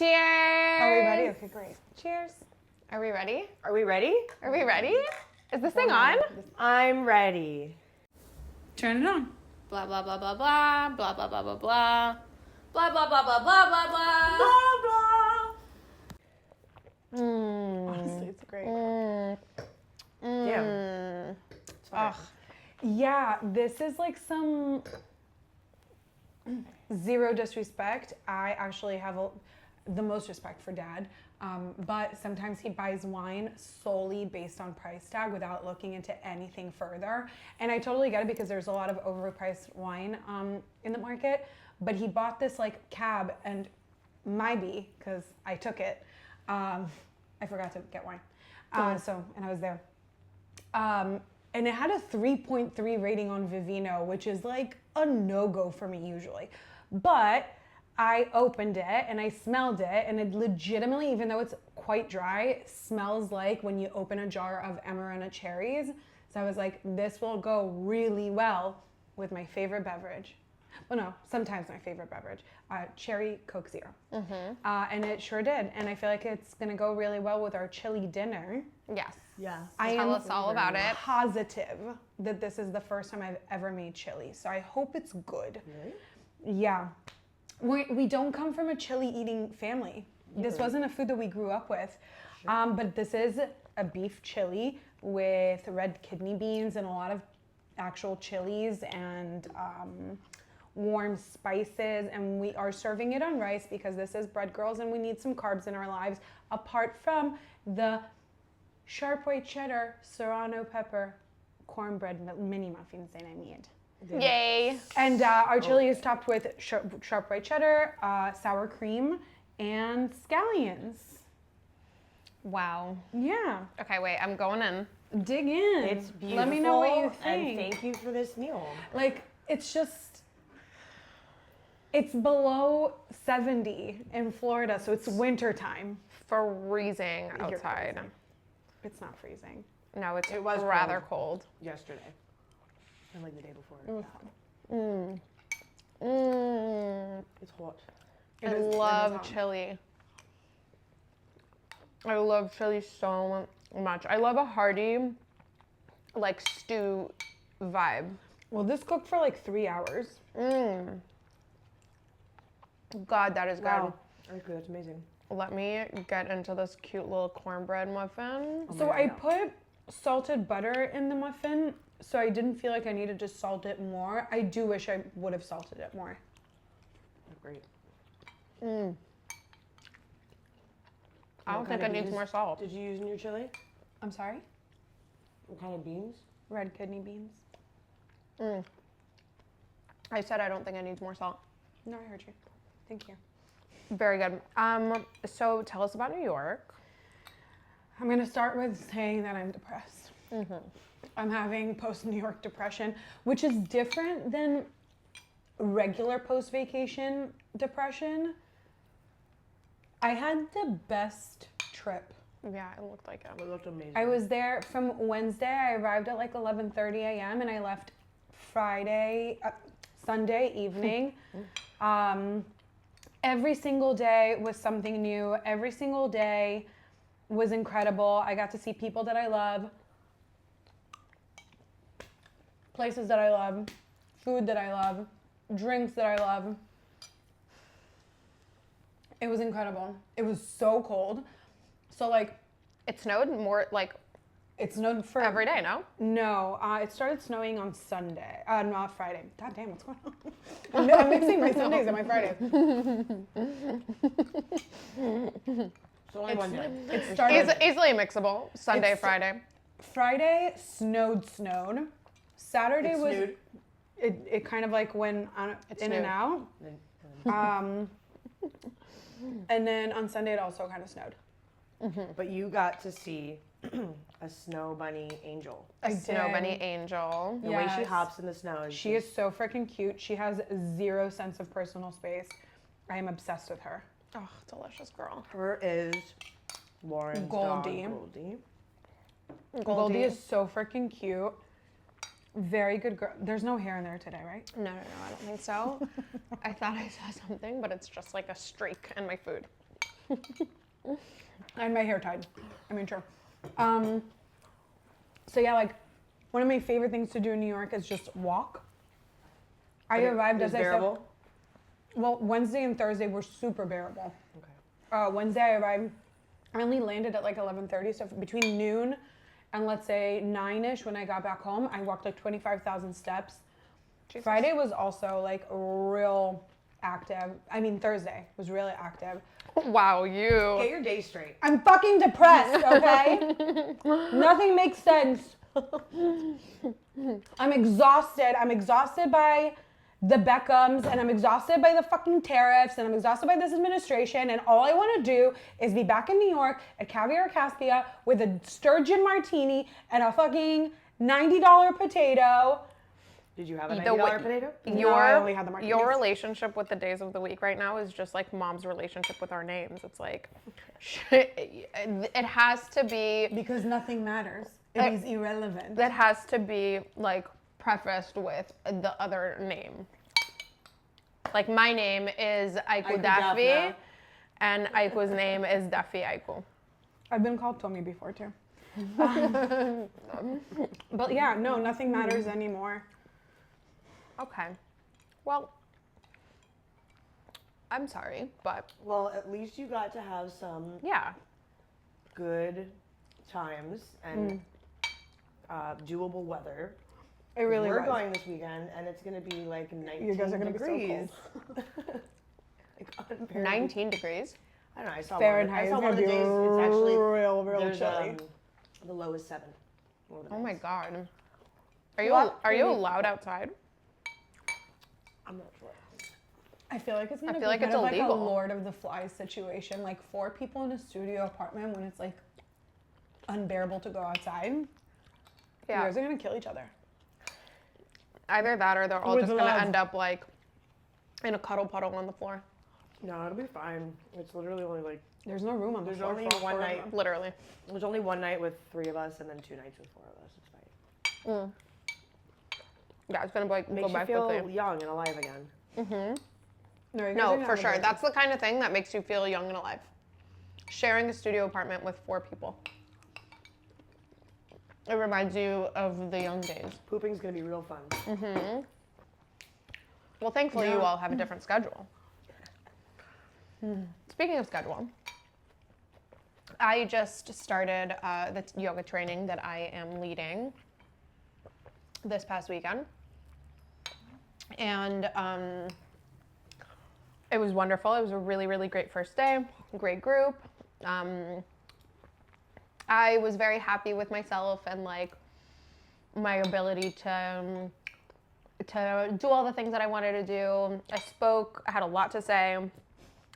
Cheers! Are we ready? Okay, great. Cheers. Are we ready? Are we ready? Are we ready? Is this thing on? I'm ready. Turn it on. Blah, blah, blah, blah, blah, blah, blah, blah, blah, blah. Blah, blah, blah, blah, blah, blah, blah. Honestly, it's great. Damn. Ugh. Yeah, this is like some zero disrespect. I actually have the most respect for Dad, but sometimes he buys wine solely based on price tag without looking into anything further. And I totally get it because there's a lot of overpriced wine in the market. But he bought this like cab and maybe because I took it. I forgot to get wine. And I was there. And it had a 3.3 rating on Vivino, which is like a no-go for me usually. But I opened it and I smelled it, and it legitimately, even though it's quite dry, smells like when you open a jar of Amarena cherries. So I was like, this will go really well with my favorite beverage. Well, no, sometimes my favorite beverage, cherry Coke Zero. And it sure did. And I feel like it's gonna go really well with our chili dinner. Yes. Yeah. Tell us all about it. Positive that this is the first time I've ever made chili. So I hope it's good. Really? Yeah. We don't come from a chili eating family. This wasn't a food that we grew up with. Sure. But this is a beef chili with red kidney beans and a lot of actual chilies and warm spices, and we are serving it on rice because this is bread girls and we need some carbs in our lives apart from the sharp white cheddar Serrano pepper cornbread mini muffins that I made. Yay. And our chili is topped with sharp white cheddar, sour cream, and scallions. Wow. Yeah. Okay, wait, I'm going in. Dig in. It's beautiful. Let me know what you And think. thank you for this meal. Like, it's below 70 in Florida, so it's winter time. Freezing You're outside. crazy. It's not freezing. No, it It was rather cold. Yesterday. And like the day before. It was hot. It's hot. I love chili. I love chili so much. I love a hearty, like stew vibe. Well, this cooked for like 3 hours. God, that is good. Wow. Aicu, that's amazing. Let me get into this cute little cornbread muffin. So I put salted butter in the muffin, so I didn't feel like I needed to salt it more. I do wish I would have salted it more. Great. I don't think it needs more salt. Did you use in your chili? I'm sorry? What kind of beans? Red kidney beans. I said I don't think it needs more salt. No, I heard you. Thank you. Very good. So tell us about New York. I'm going to start with saying that I'm depressed. I'm having post-New York depression, which is different than regular post-vacation depression. I had the best trip. Yeah, it looked like it. It looked amazing. I was there from Wednesday. I arrived at like 11:30 a.m. and I left Sunday evening. Every single day was something new. Every single day was incredible. I got to see people that I love, places that I love, food that I love, drinks that I love. It was incredible. It was so cold. So like, It snowed more like it snowed for every day, no? No, it started snowing on Sunday, not Friday. God damn, what's going on? I'm mixing my Sundays and my Fridays. So only one day. It started Easily mixable. Sunday, It's- Friday. Friday, snowed. Saturday It was, snowed. it kind of like went in and out. And then on Sunday, it also kind of snowed. But you got to see a snow bunny angel. A snow bunny angel. The way she Yes. hops in the snow is She is so freaking cute. She has 0 sense of personal space. I am obsessed with her. Oh, delicious girl. Her is Lauren's Goldie. dog, Goldie. Goldie is so freaking cute. Very good girl. There's no hair in there today, right? No, I don't think so. I thought I saw something, but it's just like a streak in my food. And my hair tied. I mean, sure. So yeah, like one of my favorite things to do in New York is just walk. I arrived as I said. bearable? Well, Wednesday and Thursday were super bearable. Okay. Wednesday I arrived. I only landed at like 11:30, so between noon and let's say 9ish when I got back home, I walked like 25,000 steps. Jesus. Friday was also like real active. I mean, Thursday was really active. Wow, you. Get your day straight. I'm fucking depressed, okay? Nothing makes sense. I'm exhausted. I'm exhausted by the Beckhams, and I'm exhausted by the fucking tariffs, and I'm exhausted by this administration, and all I want to do is be back in New York at Caviar Caspia with a sturgeon martini and a fucking $90 potato. Did you have a The $90 way- potato? No, I only had the martinis. Your relationship with the days of the week right now is just like mom's relationship with our names. It's like, it has to be, Because nothing matters. It is irrelevant. that has to be like prefaced with the other name. Like my name is Aicu Aicu Daffy, Daphna. and Aiku's name is Daffy Aicu. I've been called Tommy before too. But yeah, no, nothing matters anymore. Okay. Well, I'm sorry, but Well, at least you got to have some yeah. good times and doable weather. It really We're was. going this weekend, and it's going to be like 19 You guys are gonna be so degrees. Like unbearably- 19 degrees. I don't know. I saw Fahrenheit. one of the It's days. gonna be It's actually real there's, chilly. the low is 7. One of the Oh my days. God. What? Are you allowed outside? I'm not sure. I feel like it's gonna feel be like kind it's of like a illegal. Lord of the Flies situation, like 4 people in a studio apartment when it's like unbearable to go outside. You Yeah. guys are gonna kill each other. Either that or they're all With just gonna love. end up like in a cuddle puddle on the floor. No, it'll be fine. It's literally only like There's no room on the There's floor. only for all one 4 of night. them. Literally. there's only one night with 3 of us, and then 2 nights with 4 of us. It's fine. Yeah, it's gonna like Makes go you back feel quickly. young and alive again. No, you guys are No, gonna for have a sure. great- That's the kind of thing that makes you feel young and alive. Sharing a studio apartment with 4 people. It reminds you of the young days. Pooping's gonna be real fun. Well, thankfully you Yeah. all have a different schedule. Speaking of schedule, I just started the yoga training that I am leading this past weekend. And it was wonderful. It was a really, really great first day, great group. I was very happy with myself and like my ability to do all the things that I wanted to do. I spoke, I had a lot to say.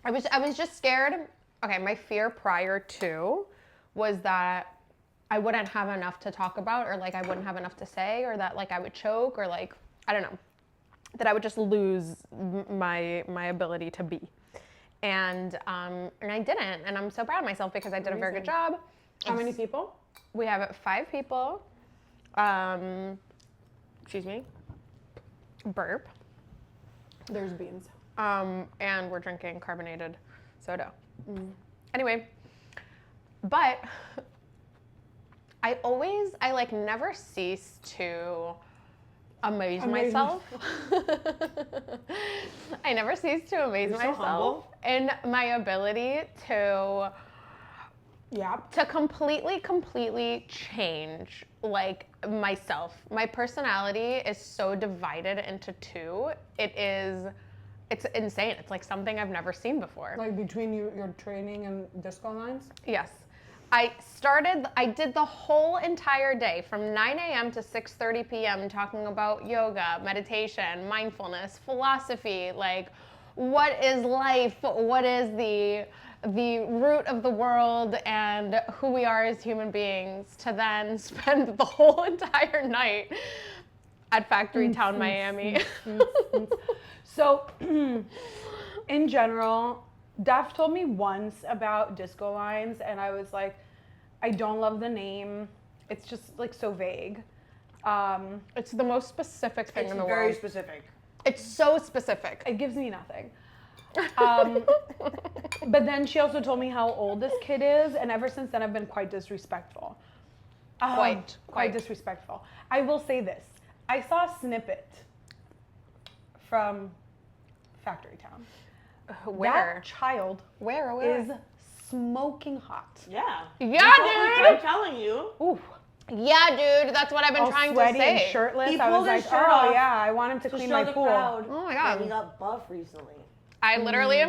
I was just scared. Okay, my fear prior to was that I wouldn't have enough to talk about, or like I wouldn't have enough to say, or that like I would choke, or like I don't know, that I would just lose my ability to be. And I didn't, and I'm so proud of myself because I did a very good job. How many people? We have 5 people. Excuse me. Burp. There's beans. And we're drinking carbonated soda. Anyway, but I like never cease to amaze myself. I never cease to amaze You're so myself humble. in my ability to Yeah. completely change like myself. My personality is so divided into 2. It's insane. It's like something I've never seen before. Like between your training and disco lines? Yes. I did the whole entire day from 9 a.m. to 6:30 p.m. talking about yoga, meditation, mindfulness, philosophy, like what is life, what is the root of the world and who we are as human beings, to then spend the whole entire night at Factory Town, Miami. So, in general, Daph told me once about disco lines, and I was like, I don't love the name. It's just like so vague. It's the most specific thing It's in the very world. specific. It's so specific. It gives me nothing. But then she also told me how old this kid is, and ever since then I've been quite disrespectful. Quite disrespectful. I will say this. I saw a snippet from Factory Town. Where? That child Where? is smoking hot. Yeah. Yeah, dude. I'm telling you. Ooh. Yeah, dude. That's what I've been All trying to sweaty and say. shirtless. He I was pulled his like, shirt oh off yeah, I want him to To clean show my the pool. crowd. Oh my that God. he got buff recently. I literally,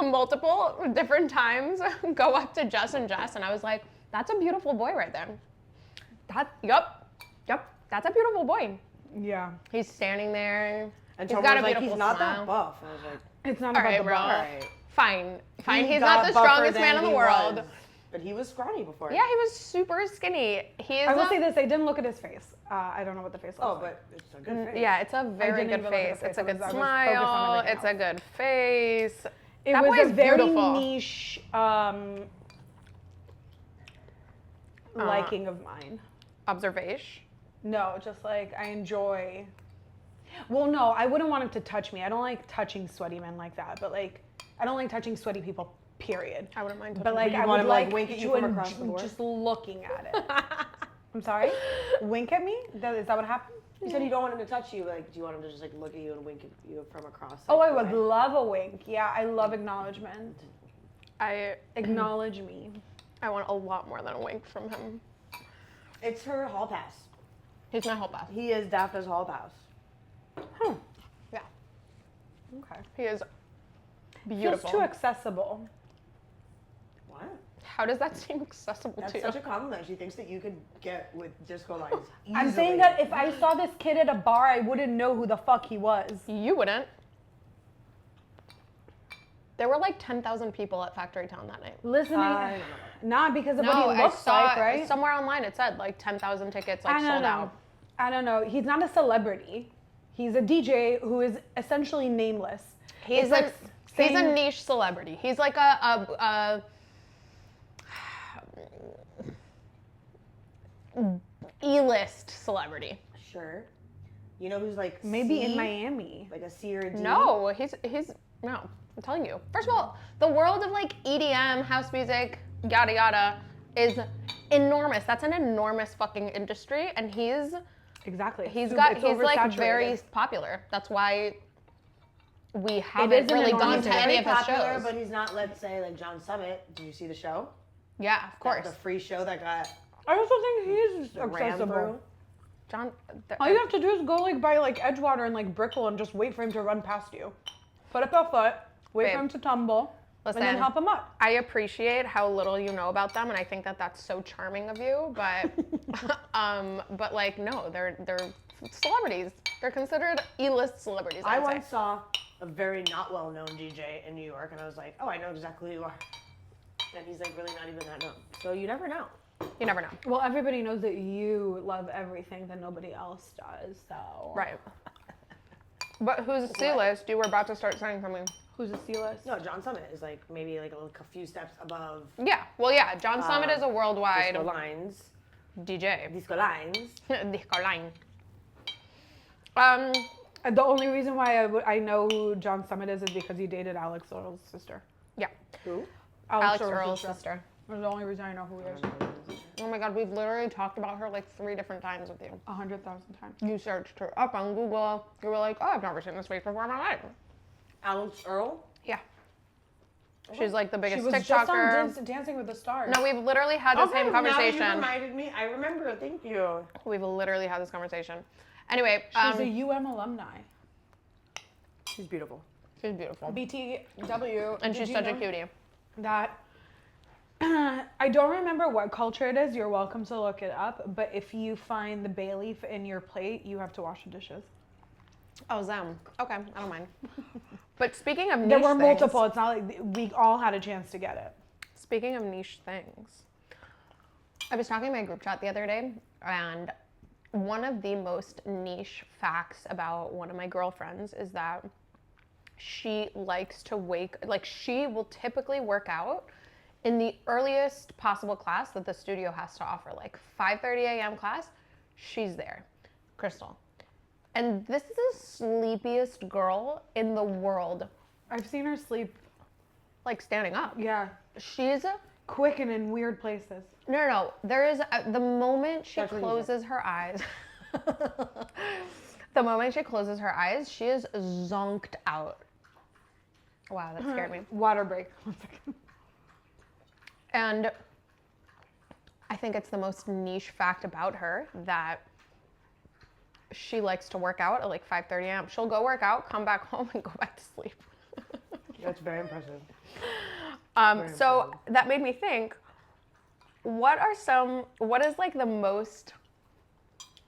multiple different times, go up to Jess, and I was like, "That's a beautiful boy right there." Yup. That's a beautiful boy. Yeah. He's standing there. And He's Tom got was a like, beautiful he's not smile. that buff. I was like, It's not All about right, the bro. bar. all right. Fine. He He's got not the buffer strongest than man in the he world. was, but he was scrawny before. Yeah, he was super skinny. He is. I will say this, I didn't look at his face. I don't know what the face looks Oh, like. but it's a good face. Yeah, it's a very didn't good even look at face. the face. It's a I good was focused on smile. everything It's a good face. It That was boy's a very beautiful. niche liking of mine. Observation. No, just like I enjoy. Well, no, I wouldn't want him to touch me. I don't like touching sweaty men like that. But like, I don't like touching sweaty people. Period. I wouldn't mind. But like, you I want would him to, like, like wink at you to from across the board? just looking at it. I'm sorry. Wink at me? Is that what happened? You said you don't want him to touch you. Like, do you want him to just like look at you and wink at you from across? Oh, like, I would the way? love a wink. Yeah, I love acknowledgement. I Acknowledge me. want a lot more than a wink from him. It's her hall pass. He's my whole pass. He is Daphne's hall pass. Yeah, Okay. he is Feels beautiful. too accessible. What? How does that seem accessible That's to you? such a compliment. She thinks that you could get with disco lines. I'm saying easily. that if I saw this kid at a bar, I wouldn't know who the fuck he was. You wouldn't. There were like 10,000 people at Factory Town that night. Listening, I don't know. not because of No, what he I looks saw like, right? somewhere online it said like 10,000 tickets like I don't sold know. out. I don't know. He's not a celebrity. He's a DJ who is essentially nameless. He's It's like he's a saying- niche celebrity. He's like a E-list celebrity. Sure. You know who's like Maybe in C? Miami. Like a C or a D? No, he's no. I'm telling you. First of all, the world of like EDM, house music, yada yada, is enormous. That's an enormous fucking industry, and he's Exactly. he's Super- got it's he's like oversaturated. very popular. That's why we is haven't an really enormous gone He's to very any of his popular, shows. but he's not, let's say, like John Summit. Did you see the show? Yeah, of course. The free show that got I also think he's ran accessible. through. John, All you have to do is go like by like Edgewater and like Brickell and just wait for him to run past you. Put up a foot, wait Babe, for him to tumble, and then listen. help him up. I appreciate how little you know about them, and I think that that's so charming of you. But, but like, no, they're celebrities. They're considered E-list celebrities. I I'd say. once saw a very not well-known DJ in New York, and I was like, oh, I know exactly who you are. And he's like really not even that known. So you never know. You never know. Well, everybody knows that you love everything that nobody else does, so. Right. But who's C-list? You were about to start saying something. Who's a C-list? No, John Summit is like maybe like a few steps above Yeah. Well, yeah. John Summit is a worldwide disco lines. DJ. Disco lines. Disco line. The only reason why I know who John Summit is because he dated Alex Earl's sister. Yeah. Who? Alex Earl's sister. That's the only reason I know who he is. Oh my God, we've literally talked about her like 3 different times with you. 100,000 times. You searched her up on Google. You were like, oh, I've never seen this face before in my life. Alex Earl? Yeah. She's like the She biggest was TikToker. just on Dancing with the Stars. No, we've literally had the same Now that you conversation. reminded me. I remember. Thank you. We've literally had this conversation. Anyway, She's a UM alumni. She's beautiful. she's beautiful. BTW. And did she's you such a know cutie. That I don't remember what culture it is. You're welcome to look it up. But if you find the bay leaf in your plate, you have to wash the dishes. Oh, them. Okay, I don't mind. But speaking of niche There were things, multiple. It's not like we all had a chance to get it. speaking of niche things, I was talking in my group chat the other day, and one of the most niche facts about one of my girlfriends is that she likes to she will typically work out in the earliest possible class that the studio has to offer, like 5:30 a.m. class, she's there, Crystal. And this is the sleepiest girl in the world. I've seen her sleep. like standing up. Yeah, She's quick and in weird places. no. There is the moment she That's what he closes her eyes. The moment she closes her eyes, she is zonked out. Wow, that scared me. Water break. 1 second. And I think it's the most niche fact about her that she likes to work out at like 5:30 a.m. She'll go work out, come back home, and go back to sleep. That's very impressive. So that made me think, what is like the most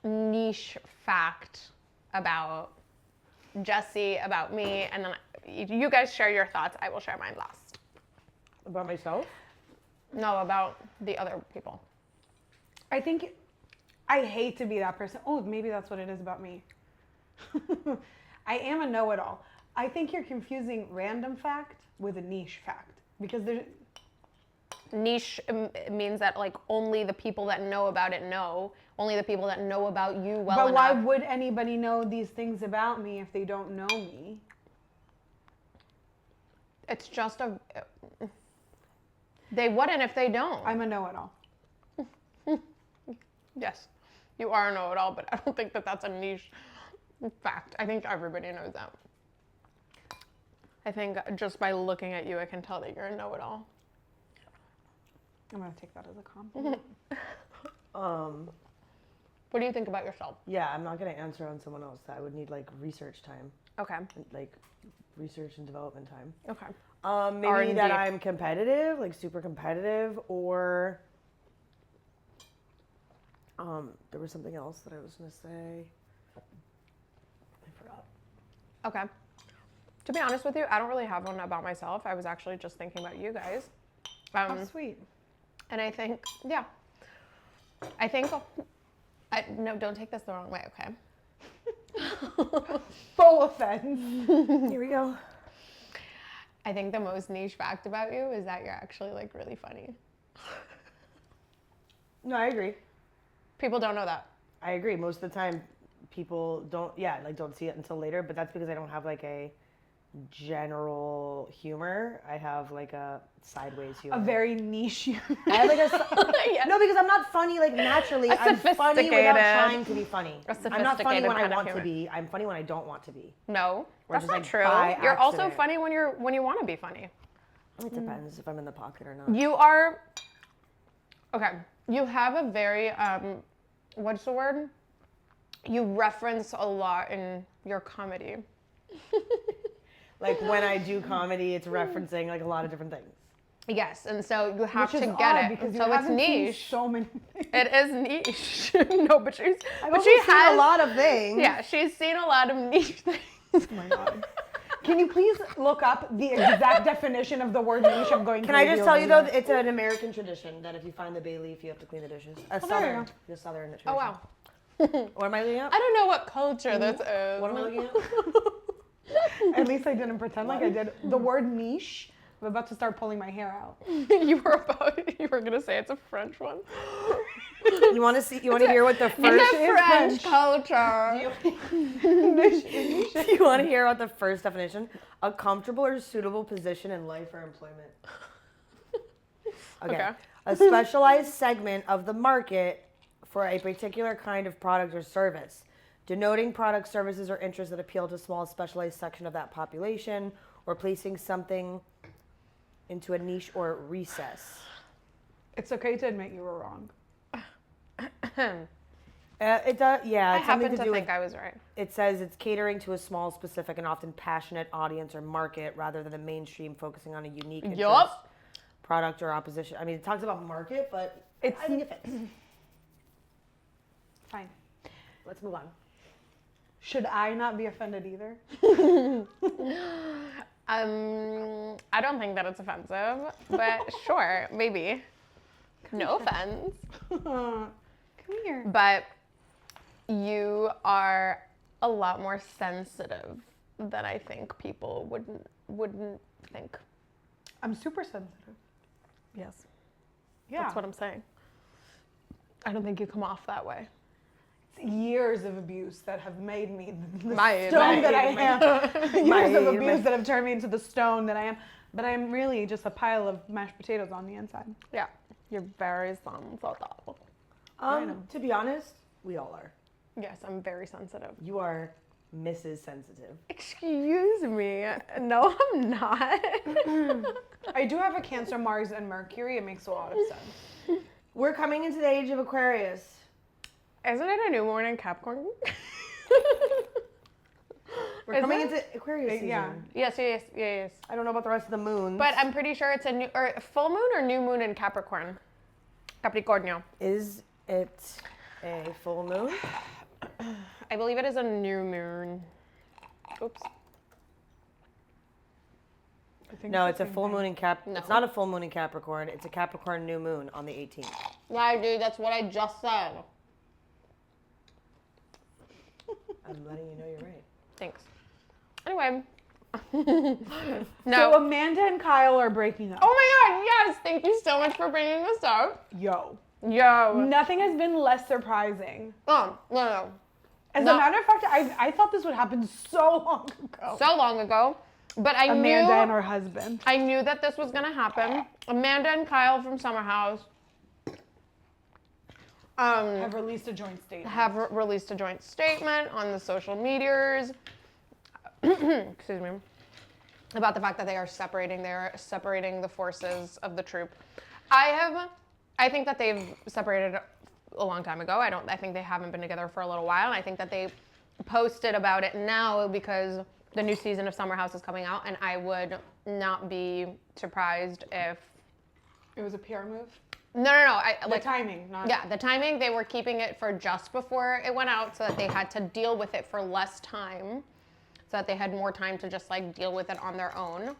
niche fact about Jessie, about me, and then you guys share your thoughts. I will share mine last. About myself? No, about the other people. I think I hate to be that person. Oh, maybe that's what it is about me. I am a know-it-all. I think you're confusing random fact with a niche fact because there's Niche means that like only the people that know about it know. Only the people that know about you well But enough. why would anybody know these things about me if they don't know me? It's just a. They wouldn't if they don't. I'm a know-it-all. Yes, you are a know-it-all, but I don't think that that's a niche fact. I think everybody knows that. I think just by looking at you, I can tell that you're a know-it-all. I'm gonna take that as a compliment. What do you think about yourself? Yeah, I'm not gonna answer on someone else. I would need like research time, Okay. like research and development time. Okay. Maybe R&D. that I'm competitive, like super competitive, or there was something else that I was gonna say. I forgot. Okay. To be honest with you, I don't really have one about myself. I was actually just thinking about you guys. Oh, sweet. And I think, yeah. I think, no, don't take this the wrong way, okay? Full offense. Here we go. I think the most niche fact about you is that you're actually like really funny. No, I agree. People don't know that. I agree. Most of the time, people don't see it until later. But that's because I don't have like a general humor. I have like a sideways humor. A very niche humor. I have like Yeah. no, because I'm not funny like naturally. A I'm funny without sophisticated- trying to be funny. a I'm not funny sophisticated when I kind of want to humor. be. I'm funny when I don't want to be. No, Or that's just, not like, true. by You're also accident. funny when you want to be funny. It depends if I'm in the pocket or not. You are, okay, you have a very, what's the word? You reference a lot in your comedy. Like when I do comedy, it's referencing like a lot of different things. Yes, and so you have Which to is get odd it. because So you it's haven't seen niche. so many things. It is niche. No, but she's, I've but also she seen has a lot of things. Yeah, she's seen a lot of niche things. Oh my god. Can you please look up the exact definition of the word niche? I'm going Can I crazy just tell over you though, here. it's an American tradition that if you find the bay leaf, you have to clean the dishes. there you Southern, go. the Southern tradition. Oh wow. What am I looking at? I don't know what culture this is. What am I looking at? At least I didn't pretend like I did. The word niche, I'm about to start pulling my hair out. You were gonna say it's a French one. You want to see? You want to hear what the It's first? a French culture. You want to hear what the first definition? A comfortable or suitable position in life or employment. Okay. A specialized segment of the market for a particular kind of product or service, denoting products, services, or interests that appeal to a small specialized section of that population, or placing something into a niche or recess. It's okay to admit you were wrong. It does, yeah. I It's something happen to do think with, I was right. it says it's catering to a small, specific, and often passionate audience or market rather than the mainstream focusing on a unique interest, Yup. product, or opposition. I mean, it talks about market, but It's I think it fits. fine. Let's move on. Should I not be offended either? I don't think that it's offensive, but sure, maybe. No offense. Come here. But you are a lot more sensitive than I think people wouldn't think. I'm super sensitive. Yes. Yeah. That's what I'm saying. I don't think you come off that way. years of abuse that have made me the My- stone my- that I am. Years of my- abuse that have turned me into the stone that I am. But I'm really just a pile of mashed potatoes on the inside. Yeah, you're very sensitive. To be honest, we all are. Yes, I'm very sensitive. You are Mrs. Sensitive. Excuse me. No, I'm not. I do have a Cancer, Mars, and Mercury. It makes a lot of sense. We're coming into the age of Aquarius. Isn't it a new moon in Capricorn? We're Is coming it? into Aquarius season. Yeah. Yes. I don't know about the rest of the moons. But I'm pretty sure it's a new or full moon or new moon in Capricorn. Capricornio. Is it a full moon? I believe it is a new moon. Oops. I think No, the it's a same full thing. moon in Cap. No. It's not a full moon in Capricorn. It's a Capricorn new moon on the 18th. Yeah, dude, that's what I just said. I'm letting you know you're right. Thanks. Anyway. So No. Amanda and Kyle are breaking up. Oh my god, yes! Thank you so much for bringing this up. Yo. Yo. Nothing has been less surprising. Oh, no. As No. a matter of fact, I thought this would happen so long ago. So long ago. But I Amanda and knew her husband. I knew that this was gonna happen. Amanda and Kyle from Summer House Have released a joint statement. have released a joint statement on the social medias. Excuse me. About the fact that they are separating the forces of the troop. I think that they've separated a long time ago. I think they haven't been together for a little while. And I think that they posted about it now because the new season of Summer House is coming out, and I would not be surprised if It was a PR move. no. The timing, not Yeah, the timing, they were keeping it for just before it went out so that they had to deal with it for less time, so that they had more time to just like deal with it on their own.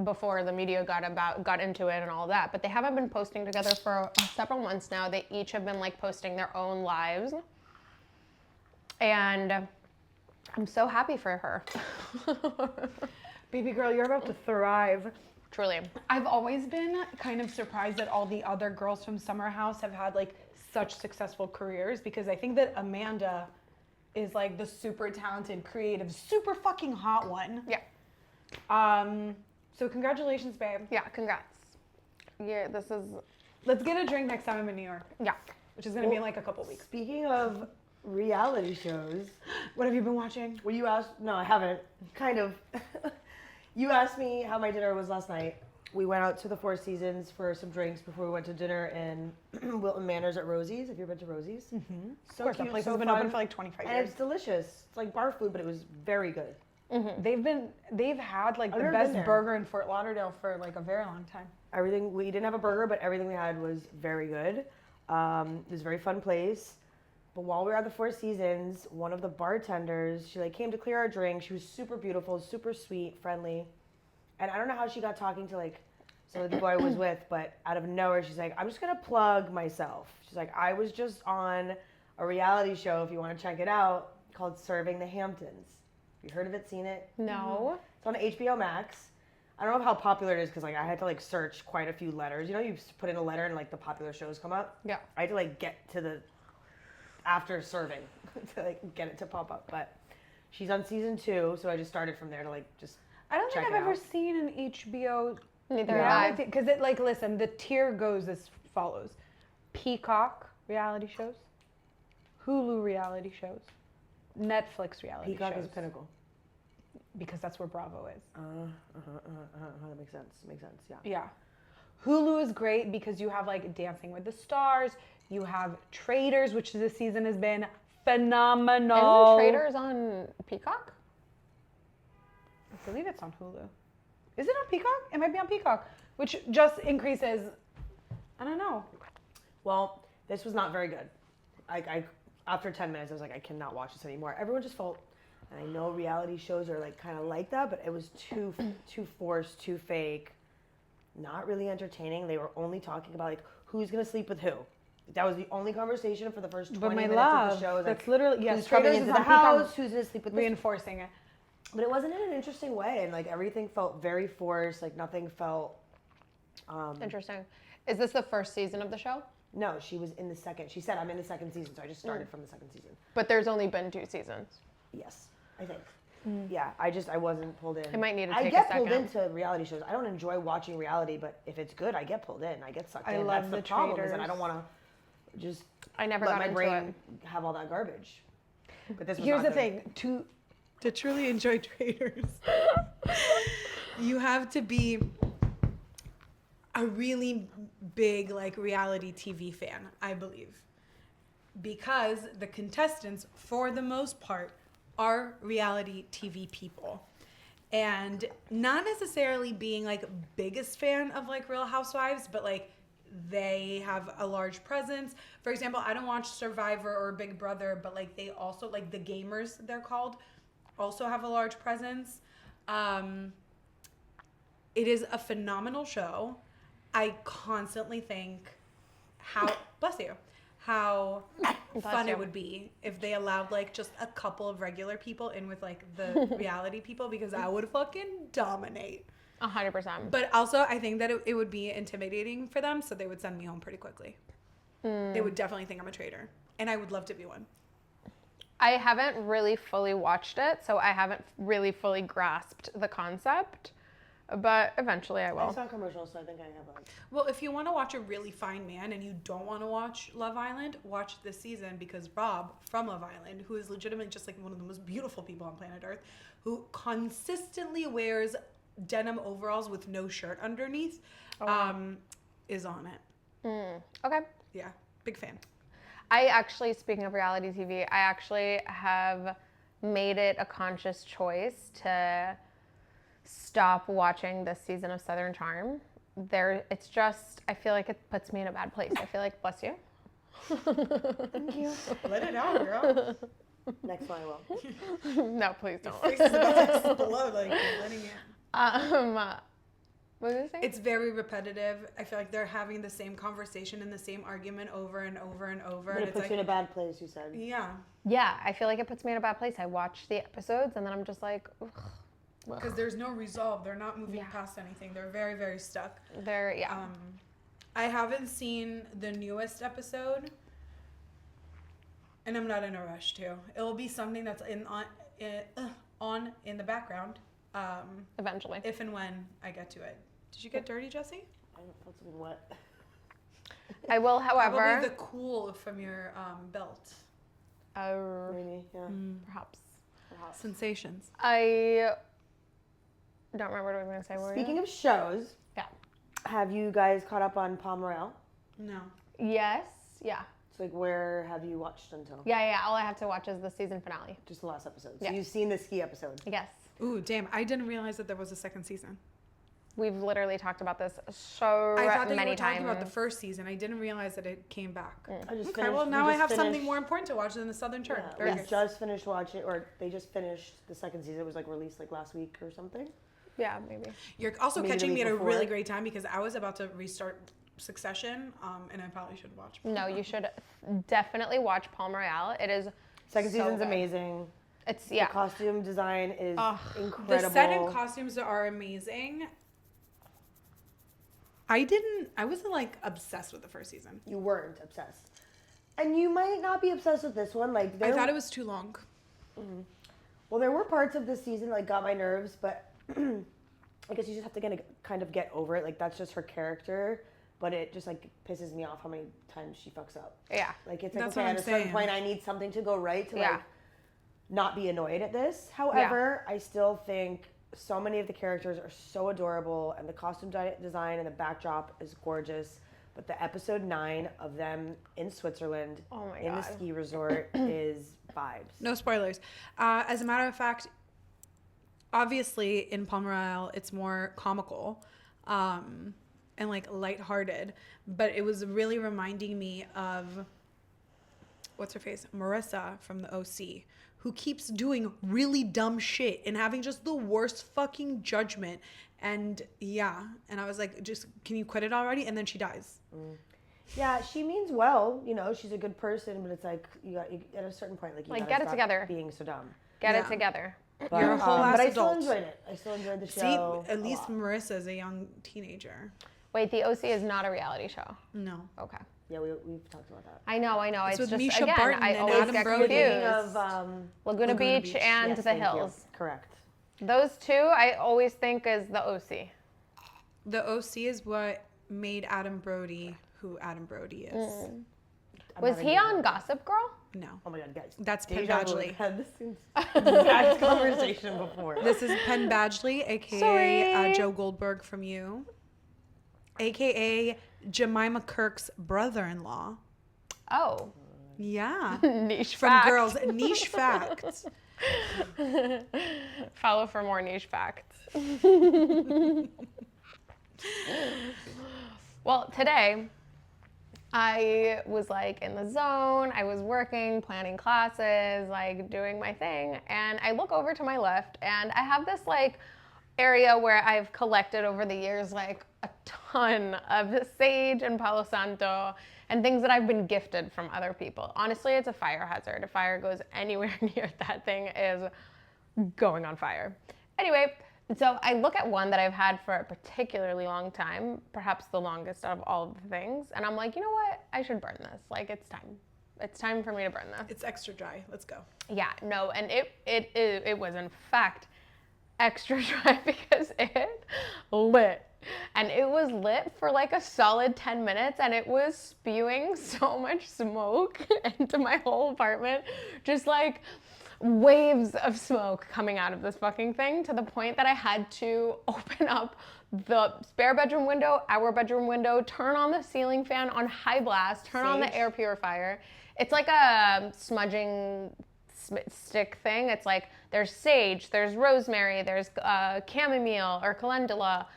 Before the media got into it and all that. But they haven't been posting together for several months now. They each have been like posting their own lives. And I'm so happy for her. Baby girl, you're about to thrive. Truly. I've always been kind of surprised that all the other girls from Summer House have had like such successful careers, because I think that Amanda is like the super talented, creative, super fucking hot one. Yeah. So congratulations, babe. Yeah, congrats. Yeah, this is, Let's get a drink next time I'm in New York, yeah. which is gonna be in like a couple weeks. Speaking of reality shows, What have you been watching? well, you asked. No, I haven't. Kind of. You asked me how my dinner was last night. We went out to the Four Seasons for some drinks before we went to dinner in Wilton Manors at Rosie's. Have you ever been to Rosie's? Mm-hmm. So Of course, that cute, place so has been fun. open for like 25 And years. it's delicious. It's like bar food, but it was very good. They've had like I've the never best been there. burger in Fort Lauderdale for like a very long time. Everything, we didn't have a burger, but everything we had was very good. It was a very fun place. But while we were at the Four Seasons, one of the bartenders, she like came to clear our drink. She was super beautiful, super sweet, friendly. And I don't know how she got talking to like some of the people I was with, but out of nowhere, she's like, I'm just gonna plug myself. She's like, I was just on a reality show, if you wanna check it out, called Serving the Hamptons. You heard of it, seen it? No. It's on HBO Max. I don't know how popular it is because like I had to like search quite a few letters. You know, you just put in a letter and like the popular shows come up. Yeah. I had to like get to the after serving to like get it to pop up. But she's on season 2, so I just started from there to like just. I don't think Check I've it ever out. seen an HBO Neither have I. reality, because it like, listen, the tier goes as follows: Peacock reality shows, Hulu reality shows, Netflix reality Peacock shows. is pinnacle. Because that's where Bravo is. That makes sense. Makes sense. Yeah. Yeah. Hulu is great because you have like Dancing with the Stars. You have Traders, which this season has been phenomenal. Isn't Traders on Peacock? I believe it's on Hulu. Is it on Peacock? It might be on Peacock, which just increases. I don't know. Well, this was not very good. I after 10 minutes, I was like, I cannot watch this anymore. Everyone just felt, and I know reality shows are like kind of like that, but it was too forced, too fake, not really entertaining. They were only talking about like who's gonna sleep with who. That was the only conversation for the first 20 But my minutes love, of the show. It was that's like, literally yes. who's coming Traders into is the on Peacock, house, who's gonna sleep with this. reinforcing it. But it wasn't in an interesting way, and like everything felt very forced. Like nothing felt. Interesting. Is this the first season of the show? No, she was in the second. She said, I'm in the second season, so I just started from the second season. But there's only been 2 seasons. Yes, I think. Yeah, I wasn't pulled in. I might need to I take a get pulled second. into reality shows. I don't enjoy watching reality, but if it's good, I get pulled in. I get sucked I in. love That's the the problem, is that I Traitors. don't want to just I never let got my into brain it. have all that garbage. But this was Here's not the good. thing, to truly enjoy Traitors, you have to be a really big like reality TV fan, I believe. Because the contestants, for the most part, are reality TV people. And not necessarily being like biggest fan of like Real Housewives, but like they have a large presence. For example, I don't watch Survivor or Big Brother, but like they also, like the gamers they're called, also have a large presence. It is a phenomenal show. I constantly think bless you, how fun you. it would be if they allowed like just a couple of regular people in with like the reality people, because I would fucking dominate. 100%. But also, I think that it would be intimidating for them, so they would send me home pretty quickly. They would definitely think I'm a traitor, and I would love to be one. I haven't really fully watched it, so I haven't really fully grasped the concept. But eventually I I will. saw commercials, so I think I have a... Well, if you want to watch a really fine man and you don't want to watch Love Island, watch this season, because Rob from Love Island, who is legitimately just like one of the most beautiful people on planet Earth, who consistently wears denim overalls with no shirt underneath, is on it. Okay. Yeah, big fan. I actually, speaking of reality TV, I actually have made it a conscious choice to stop watching this season of Southern Charm. It's just, I feel like it puts me in a bad place. I feel like, bless you. Thank you. Let it out, girl. Next one I will. No, please don't. Face is about to explode, like you're letting it. What was I saying? It's very repetitive. I feel like they're having the same conversation and the same argument over and over and over. But And it it's puts like, you in a bad place, you said. yeah, Yeah, I feel like it puts me in a bad place. I watch the episodes and then I'm just like, ugh. because there's no resolve. They're not moving Yeah. past anything. They're very, very stuck. Yeah. I haven't seen the newest episode, and I'm not in a rush to. It'll be something that's on in the background, Eventually. if and when I get to it. Did you get dirty, Jesse? I felt something wet. I will, however. Probably the cool from your belt. Maybe, yeah. Perhaps. Sensations. I don't remember what I was going to say. What were you? Speaking of shows, Yeah. have you guys caught up on Palm Royale? No. Yes. Yeah. It's like, where have you watched until? Yeah. All I have to watch is the season finale. Just the last episode. So Yeah. you've seen the ski episode. Yes. Ooh, damn. I didn't realize that there was a second season. We've literally talked about this so I thought that many you were talking times. about the first season. I didn't realize that it came back. I just Okay, finished, well, we now I just have something finished- more important to watch than the Southern Charm. Yeah, Very we good. just finished watching, or they just finished the second season. It was like released like last week or something. Yeah, maybe. You're also Maybe the catching me week at a really before. great time, because I was about to restart Succession, and I probably should watch. No, you should definitely watch Palm Royale. It is Second so season's good. amazing. It's The yeah. costume design is incredible. The set and costumes are amazing. I wasn't like obsessed with the first season. You weren't obsessed, and you might not be obsessed with this one. Like, I thought it was too long. well, there were parts of this season like got my nerves, but I guess you just have to kind of get over it. Like, that's just her character, but it just like pisses me off how many times she fucks up. Yeah. Like, it's like, That's okay, what at I'm a certain saying. point, I need something to go right to Yeah. like not be annoyed at this. However, I still think so many of the characters are so adorable, and the costume design and the backdrop is gorgeous. But the episode 9 of them in Switzerland, Oh my in the God. ski resort, is vibes. No spoilers. As a matter of fact, obviously in Palm Royale, it's more comical and like lighthearted, but it was really reminding me of what's her face, Marissa from the OC, who keeps doing really dumb shit and having just the worst fucking judgment. And yeah, and I was like, just can you quit it already? And then she dies. Yeah, she means well. You know, she's a good person, but it's like you at a certain point, like you Like, gotta get it stop together. being so dumb. Get Yeah. it together. But, You're a whole ass but I adult. still enjoyed it. I still enjoyed the See, show. at a least lot. Marissa is a young teenager. Wait, the OC is not a reality show. No. Okay. Yeah, we've talked about that. I know. It's It's with just, Misha again, Barton I and always Adam get Brody. confused. Of, Laguna Laguna Beach Beach. and yes, The thank you. Hills. Correct. Those two, I always think is the OC. The OC is what made Adam Brody who Adam Brody is. Was he on Gossip Girl? No. Oh my god, guys. That's Penn Deja vu. Badgley. We've had this exact conversation before. This is Penn Badgley, aka Sorry. Joe Goldberg from You, aka Jemima Kirk's brother-in-law. Oh. Yeah. Niche From fact. Girls. Niche fact. Follow for more niche facts. Well, today I was like in the zone. I was working, planning classes, like doing my thing. And I look over to my left and I have this like area where I've collected over the years like a ton of sage and Palo Santo and things that I've been gifted from other people. Honestly, it's a fire hazard. If fire goes anywhere near that thing is going on fire. Anyway, so I look at one that I've had for a particularly long time, perhaps the longest out of all of the things, and I'm like, you know what? I should burn this. Like, it's time. It's time for me to burn this. It's extra dry. Let's go. Yeah, no, and it was in fact extra dry because it lit. And it was lit for like a solid 10 minutes and it was spewing so much smoke into my whole apartment. Just like waves of smoke coming out of this fucking thing to the point that I had to open up the spare bedroom window, our bedroom window, turn on the ceiling fan on high blast, turn on the Sage? air purifier. It's like a smudging stick thing. It's like there's sage, there's rosemary, there's chamomile or calendula.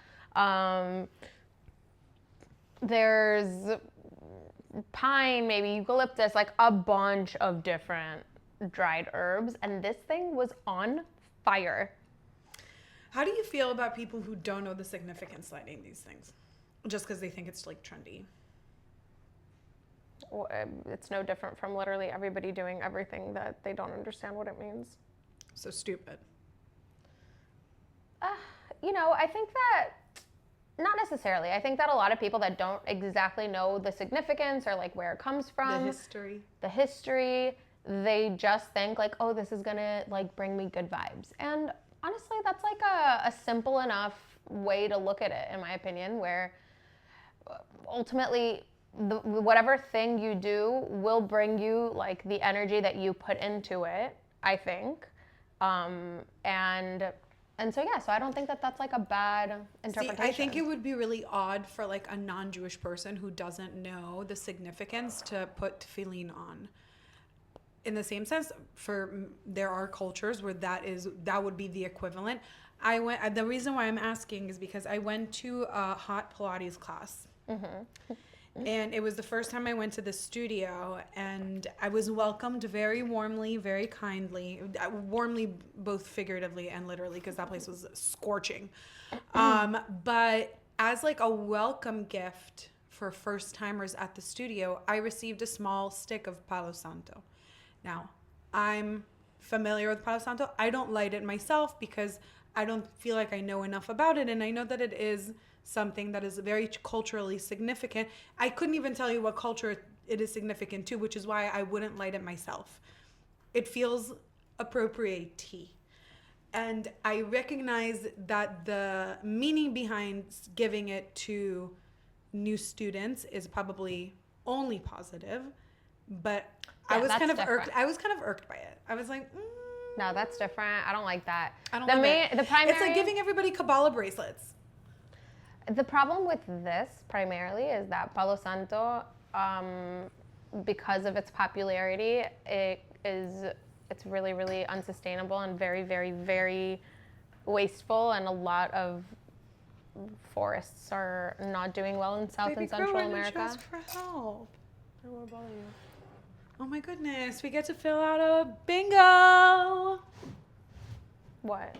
There's pine, maybe eucalyptus, like a bunch of different dried herbs, and this thing was on fire. How do you feel about people who don't know the significance lighting these things? Just because they think it's like trendy. It's no different from literally everybody doing everything that they don't understand what it means. So stupid. You know, I think that, not necessarily. I think that a lot of people that don't exactly know the significance or like where it comes from, the history, they just think like, oh, this is gonna like bring me good vibes. And honestly, that's like a simple enough way to look at it, in my opinion, where ultimately whatever thing you do will bring you like the energy that you put into it, I think. And so, yeah, so I don't think that that's like a bad interpretation. See, I think it would be really odd for like a non-Jewish person who doesn't know the significance to put tefillin on. In the same sense, there are cultures where that would be the equivalent. The reason why I'm asking is because I went to a hot Pilates class. Mm-hmm. And it was the first time I went to the studio, and I was welcomed very warmly, very kindly, warmly both figuratively and literally, because that place was scorching. But as like a welcome gift for first timers at the studio, I received a small stick of Palo Santo. Now, I'm familiar with Palo Santo. I don't light it myself because I don't feel like I know enough about it, and I know that it is something that is very culturally significant. I couldn't even tell you what culture it is significant to, which is why I wouldn't light it myself. It feels appropriate-y. And I recognize that the meaning behind giving it to new students is probably only positive, but Yeah, I was kind of different. irked by it. I was like, No, that's different. I don't like that. I don't love it. The primary, It's like giving everybody Kabbalah bracelets. The problem with this primarily is that Palo Santo, because of its popularity, it's really, really unsustainable and very, very, very wasteful, and a lot of forests are not doing well in South and Central America. Ask for help. Oh my goodness, we get to fill out a bingo. What?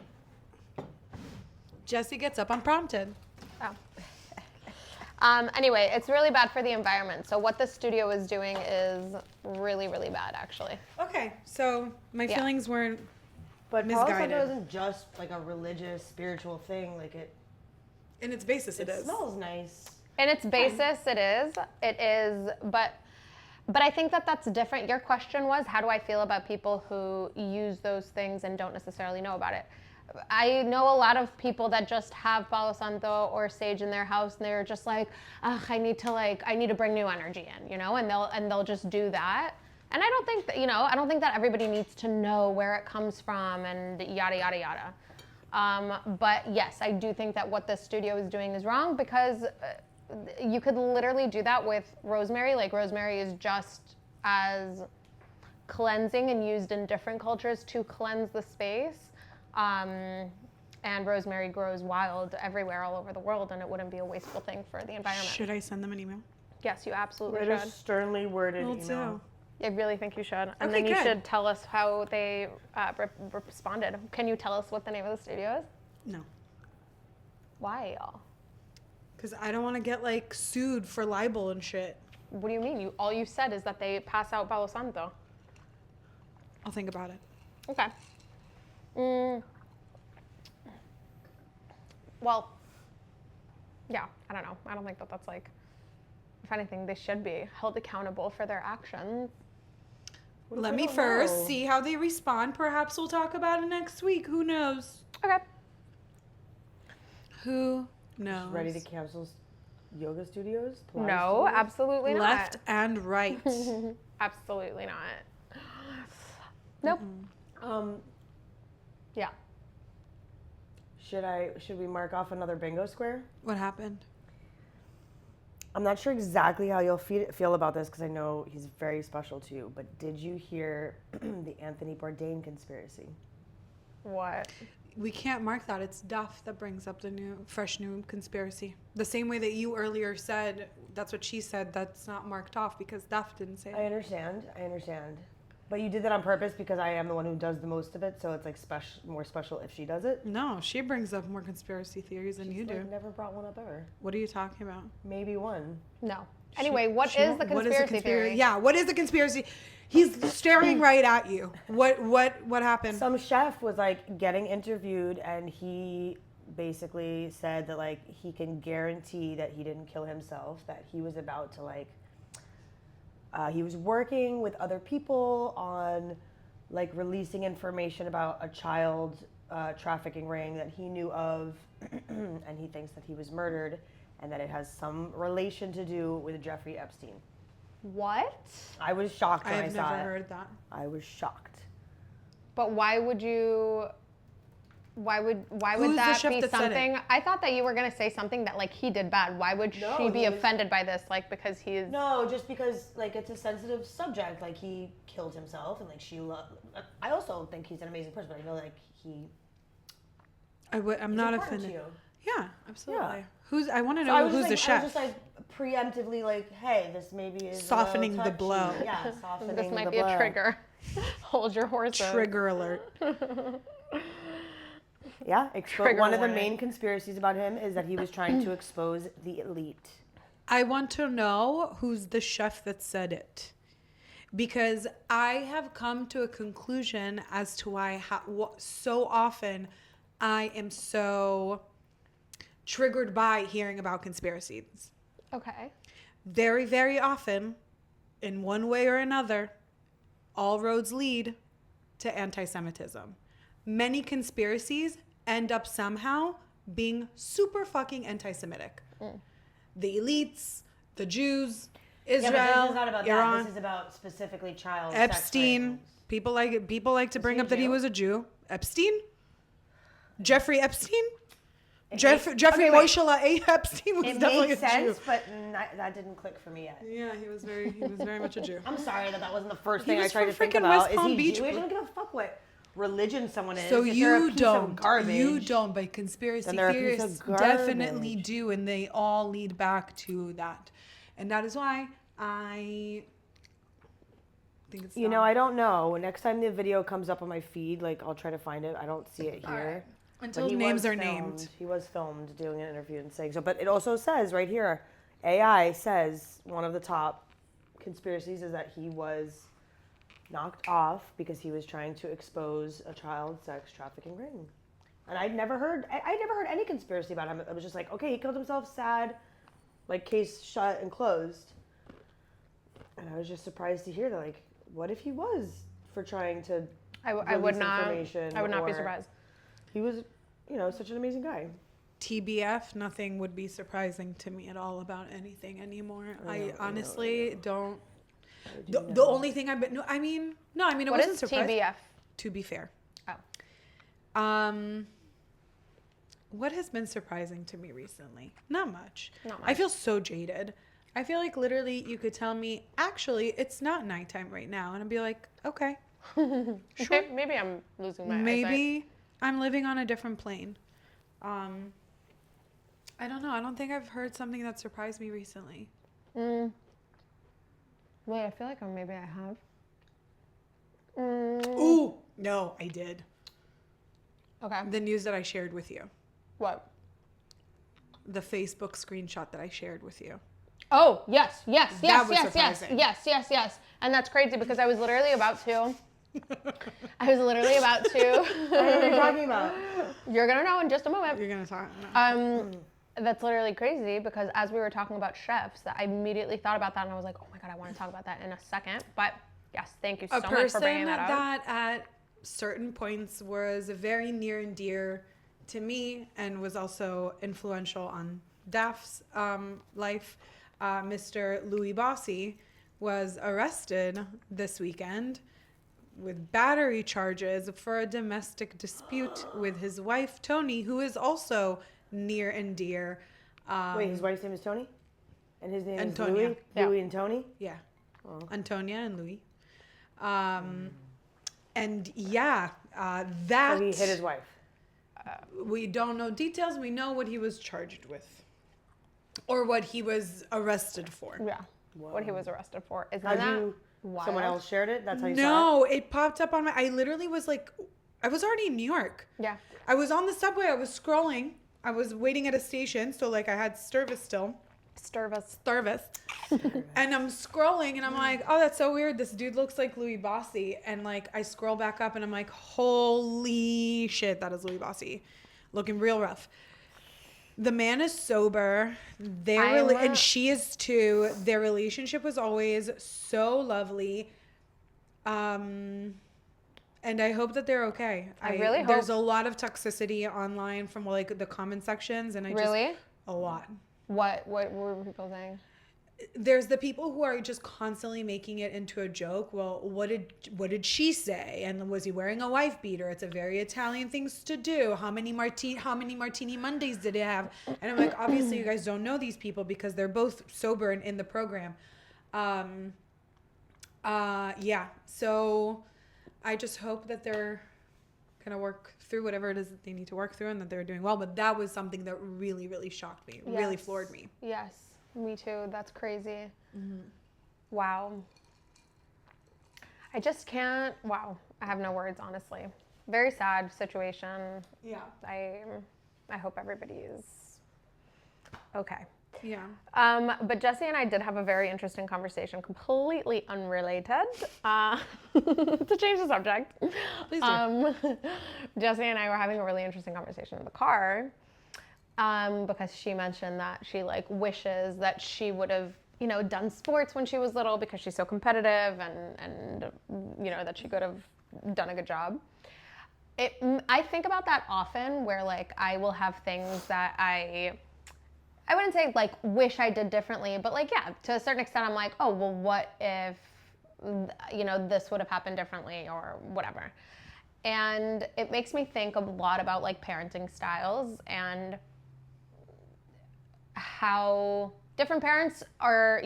Jessie gets up unprompted. Oh. Anyway, it's really bad for the environment. So what the studio is doing is really, really bad, actually. Okay, so my feelings weren't But Palo misguided. Santo isn't just like a religious, spiritual thing. Like In its basis, it it is. smells nice. In its basis, it is, but I think that that's different. Your question was, how do I feel about people who use those things and don't necessarily know about it? I know a lot of people that just have Palo Santo or sage in their house, and they're just like, ugh, I need to bring new energy in, you know, and they'll just do that. And I don't think that, I don't think that everybody needs to know where it comes from and yada, yada, yada. But yes, I do think that what this studio is doing is wrong, because you could literally do that with rosemary. Like, rosemary is just as cleansing and used in different cultures to cleanse the space. And rosemary grows wild everywhere all over the world, and it wouldn't be a wasteful thing for the environment. Should I send them an email? Yes, you absolutely Write a should. sternly worded Will email. do. I really think you should. And Okay, then you good. should tell us how they responded. Can you tell us what the name of the studio is? No. Why, y'all? Because I don't want to get like sued for libel and shit. What do you mean? All you said is that they pass out Palo Santo. I'll think about it. Okay. Well, yeah, I don't know. I don't think that that's like, if anything, they should be held accountable for their actions. Let I me don't first know. see how they respond. Perhaps we'll talk about it next week. Who knows? Okay. Who knows? Ready to cancel yoga studios? Pilates No, studios? absolutely not. Left and right. Absolutely not. Nope. Yeah. Should we mark off another bingo square? What happened? I'm not sure exactly how you'll feel about this, because I know he's very special to you, but did you hear the Anthony Bourdain conspiracy? What? We can't mark that. It's Duff that brings up the fresh new conspiracy. The same way that you earlier said, that's what she said, that's not marked off because Duff didn't say I it. understand. But you did that on purpose because I am the one who does the most of it, so it's like more special if she does it. No, she brings up more conspiracy theories than you do. Like, never brought one up ever. What are you talking about? Maybe one. No. Anyway, what is the conspiracy theory? Yeah, what is the conspiracy? He's staring right at you. What happened? Some chef was like getting interviewed, and he basically said that like he can guarantee that he didn't kill himself, that he was about to like he was working with other people on like releasing information about a child trafficking ring that he knew of, and he thinks that he was murdered, and that it has some relation to do with Jeffrey Epstein. What? I was shocked when I I've saw never it. heard that. I was shocked. But why would you? Why would Who's the that chef be that said it? something? I thought that you were gonna say something that like he did bad. Why would No, she be he was- offended by this? Like, because he's No, just because like it's a sensitive subject. Like he killed himself, and like I also think he's an amazing person, but I know like I'm he's not important offended. to you. Yeah, absolutely. Yeah. I want to So I know was who's just, the like, chef. I was just like preemptively like, hey, this maybe is a Softening little the touchy. blow. Yeah, softening this might the be a blow. trigger. Hold your horses. Trigger alert. Yeah, Trigger one of the warning. main conspiracies about him is that he was trying to expose the elite. I want to know who's the chef that said it. Because I have come to a conclusion as to why so often I am so triggered by hearing about conspiracies. Okay. Very, very often, in one way or another, all roads lead to anti-Semitism. Many conspiracies end up somehow being super fucking anti-Semitic. The elites, the Jews, Israel, Yeah, but this is not about Iran, that. This is about specifically child Epstein. sex rings. People like to bring he a up that he Jew? was a Jew. Epstein? Jeffrey Epstein? Jeffrey okay, wait. Moishala A. Epstein was It definitely makes a sense, Jew. but that didn't click for me yet. Yeah, he was very much a Jew. I'm sorry that wasn't the first He thing I was tried to from think freaking about. West Palm Is he Beach. Jewish? I don't give a fuck what religion someone is. So If they're a you piece don't, of garbage, you don't, but conspiracy then they're a piece theorists of definitely garbage. do, and they all lead back to that, and that is why I think it's. You know, I don't know. Next time the video comes up on my feed, like I'll try to find it. I don't see it here. until But he names was are filmed. named. He was filmed doing an interview and saying so. But it also says right here, AI says one of the top conspiracies is that he was knocked off because he was trying to expose a child sex trafficking ring. And I never heard any conspiracy about him. It was just like, okay, he killed himself, sad, like case shut and closed. And I was just surprised to hear that, like, what if he was for trying to I would release not. information, I would not be or surprised. He was, such an amazing guy. TBF, nothing would be surprising to me at all about anything anymore. I honestly don't. The only thing I've been, it What wasn't is surprising. TBF? To be fair. Oh. What has been surprising to me recently? Not much. Not I much. feel so jaded. I feel like literally you could tell me, actually, it's not nighttime right now. And I'd be like, okay. Sure. Maybe I'm losing my eyesight. Maybe I'm living on a different plane. I don't know. I don't think I've heard something that surprised me recently. Wait, I feel like maybe I have. Ooh, no, I did. Okay. The news that I shared with you. What? The Facebook screenshot that I shared with you. Oh, yes. That was surprising. Yes. And that's crazy because I was literally about to. What are you talking about? You're going to know in just a moment. You're going to talk. No. That's literally crazy because as we were talking about chefs, I immediately thought about that and I was like, oh my God, I want to talk about that in a second. But yes, thank you so much for bringing that up. That at certain points was very near and dear to me and was also influential on Daph's life. Mr. Louis Bossy was arrested this weekend with battery charges for a domestic dispute with his wife, Tony, who is also near and dear. Wait, his wife's name is Tony? And his name Antonia. is Louis? Yeah. Louis and Tony? Yeah. Oh. Antonia and Louis. And yeah, that... So he hit his wife. We don't know details. We know what he was charged with. Or what he was arrested for. Yeah. What he was arrested for. Isn't How'd that you, wild? someone else shared it? That's how you saw No, it popped up on my... I literally was like... I was already in New York. Yeah. I was on the subway. I was scrolling. I was waiting at a station. So like I had service still. Service. And I'm scrolling and I'm like, oh, that's so weird. This dude looks like Louis Bossy. And like I scroll back up and I'm like, holy shit, that is Louis Bossy. Looking real rough. The man is sober. And she is too. Their relationship was always so lovely. And I hope that they're okay. I really hope. There's a lot of toxicity online from like the comment sections, and Really? A lot. What were people saying? There's the people who are just constantly making it into a joke. Well, what did she say? And was he wearing a wife beater? It's a very Italian things to do. How many martini Mondays did he have? And I'm like, obviously you guys don't know these people because they're both sober and in the program. Yeah. So I just hope that they're gonna work through whatever it is that they need to work through and that they're doing well. But that was something that really, really shocked me. Yes. Really floored me. Yes, me too. That's crazy. Mm-hmm. Wow. I just can't. Wow. I have no words, honestly. Very sad situation. Yeah. I hope everybody is okay. Yeah. But Jesse and I did have a very interesting conversation, completely unrelated, to change the subject. Please do. Jesse and I were having a really interesting conversation in the car, because she mentioned that she like wishes that she would have, done sports when she was little because she's so competitive and that she could have done a good job. I think about that often where like I will have things that I wouldn't say like wish I did differently, but like, yeah, to a certain extent, I'm like, oh, well, what if, this would have happened differently or whatever. And it makes me think a lot about like parenting styles and how different parents are,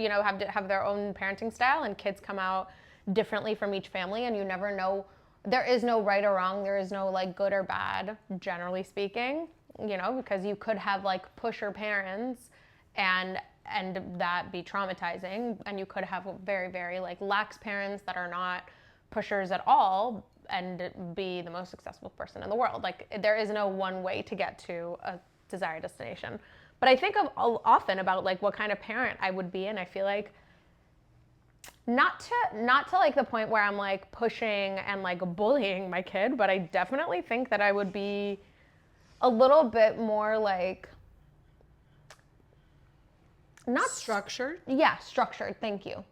have their own parenting style and kids come out differently from each family and you never know. There is no right or wrong. There is no like good or bad, generally speaking. Because you could have like pusher parents and that be traumatizing, and you could have very, very like lax parents that are not pushers at all and be the most successful person in the world. Like there is no one way to get to a desired destination. But I think often about like what kind of parent I would be, and I feel like not to like the point where I'm like pushing and like bullying my kid, but I definitely think that I would be a little bit more like not Structured? Yeah, structured. Thank you.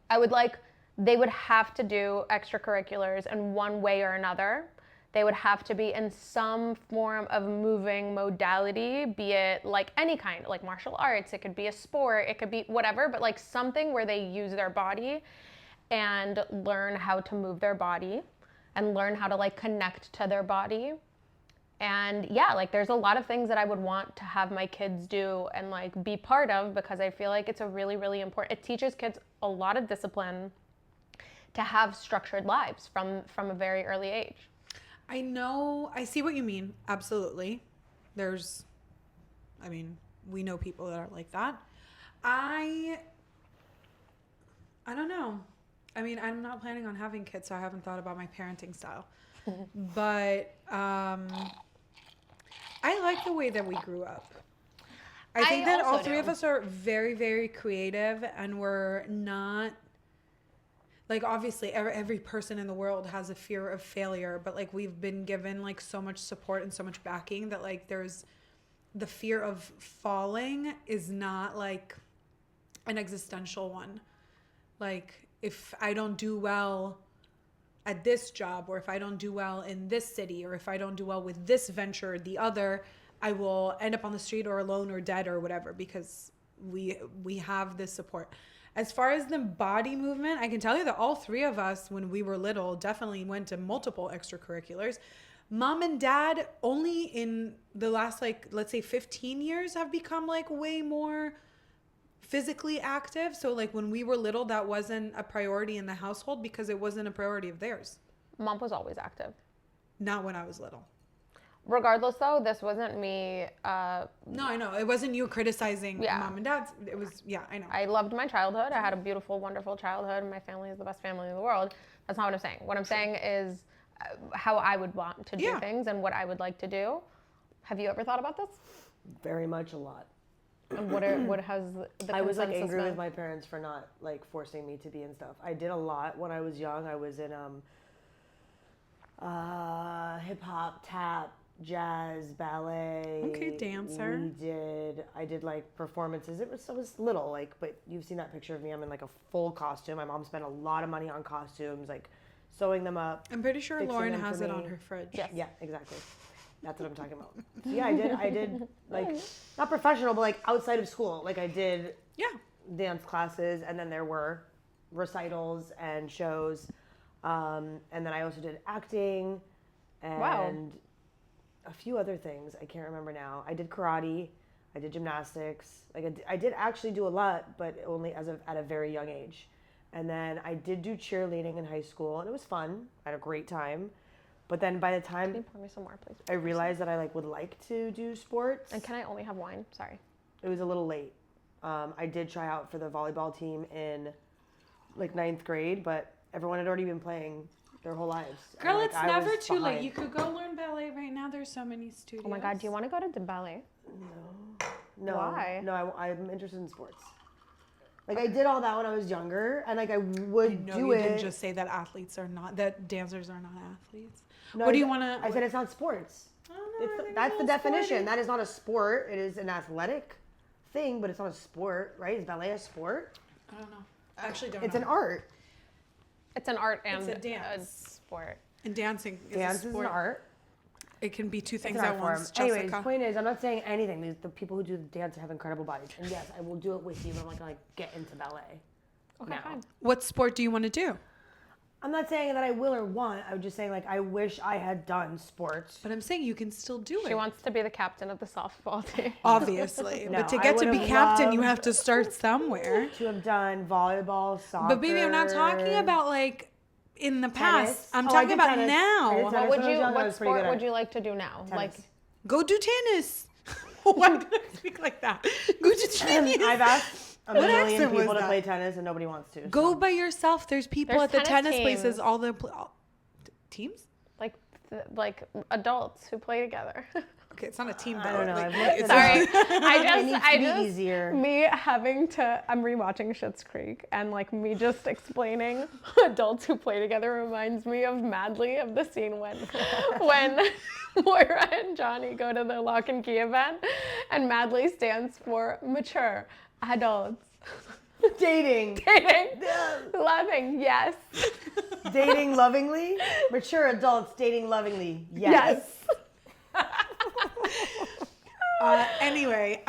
They would have to do extracurriculars in one way or another. They would have to be in some form of moving modality, be it like any kind, like martial arts, it could be a sport, it could be whatever, but like something where they use their body and learn how to move their body and learn how to like connect to their body. And yeah, like there's a lot of things that I would want to have my kids do and like be part of, because I feel like it's a really, really important, it teaches kids a lot of discipline to have structured lives from a very early age. I know, I see what you mean. Absolutely. We know people that are like that. I don't know. I mean, I'm not planning on having kids, so I haven't thought about my parenting style. But I like the way that we grew up. I think that all three of us are very, very creative, and we're not, like, obviously every person in the world has a fear of failure, but like we've been given like so much support and so much backing that like there's the fear of falling is not like an existential one. Like, if I don't do well at this job, or if I don't do well in this city, or if I don't do well with this venture or the other, I will end up on the street or alone or dead or whatever, because we have this support. As far as the body movement, I can tell you that all three of us, when we were little, definitely went to multiple extracurriculars. Mom and dad only in the last, like, let's say 15 years have become like way more physically active. So like when we were little, that wasn't a priority in the household because it wasn't a priority of theirs. Mom was always active. Not when I was little. Regardless though, this wasn't me. No, I know. It wasn't you criticizing mom and dad's. It was, I know. I loved my childhood. I had a beautiful, wonderful childhood. My family is the best family in the world. That's not what I'm saying. What I'm saying is how I would want to do things and what I would like to do. Have you ever thought about this? Very much a lot. And what has the I was like consensus angry been? with my parents for not like forcing me to be in stuff. I did a lot when I was young. I was in hip hop, tap, jazz, ballet. Okay, dancer. I did like performances. I was little, like, but you've seen that picture of me. I'm in like a full costume. My mom spent a lot of money on costumes, like sewing them up. I'm pretty sure Lauren has it on her fridge. Yes. Yeah, exactly. That's what I'm talking about. So yeah, I did like, not professional, but like outside of school. Like I did dance classes, and then there were recitals and shows. And then I also did acting and a few other things. I can't remember now. I did karate. I did gymnastics. Like I did actually do a lot, but only at a very young age. And then I did do cheerleading in high school, and it was fun. I had a great time. But then by the time Can you pour me some more, please? I realized that I like would like to do sports. And can I only have wine? Sorry. It was a little late. I did try out for the volleyball team in like 9th grade, but everyone had already been playing their whole lives. Girl, And, it's I never was too late. behind. You could go learn ballet right now. There's so many studios. Oh my God, do you want to go to ballet? No. Why? No, I'm interested in sports. Like I did all that when I was younger, and like I would No, do you it. didn't just say that that dancers are not athletes. No, What do you want to? I said it's not sports. That's the definition. That is not a sport. It is an athletic thing, but it's not a sport, right? Is ballet a sport? I don't know. I actually don't know. It's an art. It's an art and It's a dance. sport. And dancing is Dance a is sport. an art. It can be two It's things an at art form. once. Anyways, Jessica. point is, I'm not saying anything. The people who do the dance have incredible bodies, and yes, I will do it with you. But I'm not gonna like get into ballet. Okay, now. fine. What sport do you want to do? I'm not saying that I will or want. I'm just saying like I wish I had done sports. But I'm saying you can still do it. She wants to be the captain of the softball team. Obviously. No, but to I get to be would've captain, you loved have to start somewhere. To have done volleyball, soccer. But baby, I'm not talking about like in the past. Tennis. I'm Oh, I talking did about tennis. I did now. tennis. What when I was young, I what was pretty sport good at would it. you like to do now? Tennis. Go do tennis. Why did I speak like that? Go do tennis. I've asked a What million accent was people to that? play tennis, and nobody wants to. Go so. by yourself. There's people There's at the tennis tennis places. teams. All the teams. like adults who play together. Okay, it's not a team though. I don't know. Like, I've looked it's at Sorry, It needs to I be just easier. me having to. I'm rewatching Schitt's Creek, and like me just explaining adults who play together reminds me of Madly, of the scene when Moira and Johnny go to the Lock and Key event, and Madly stands for mature adults. Dating. Dating. Loving, yes. Dating lovingly. Mature adults dating lovingly. Yes. Anyway,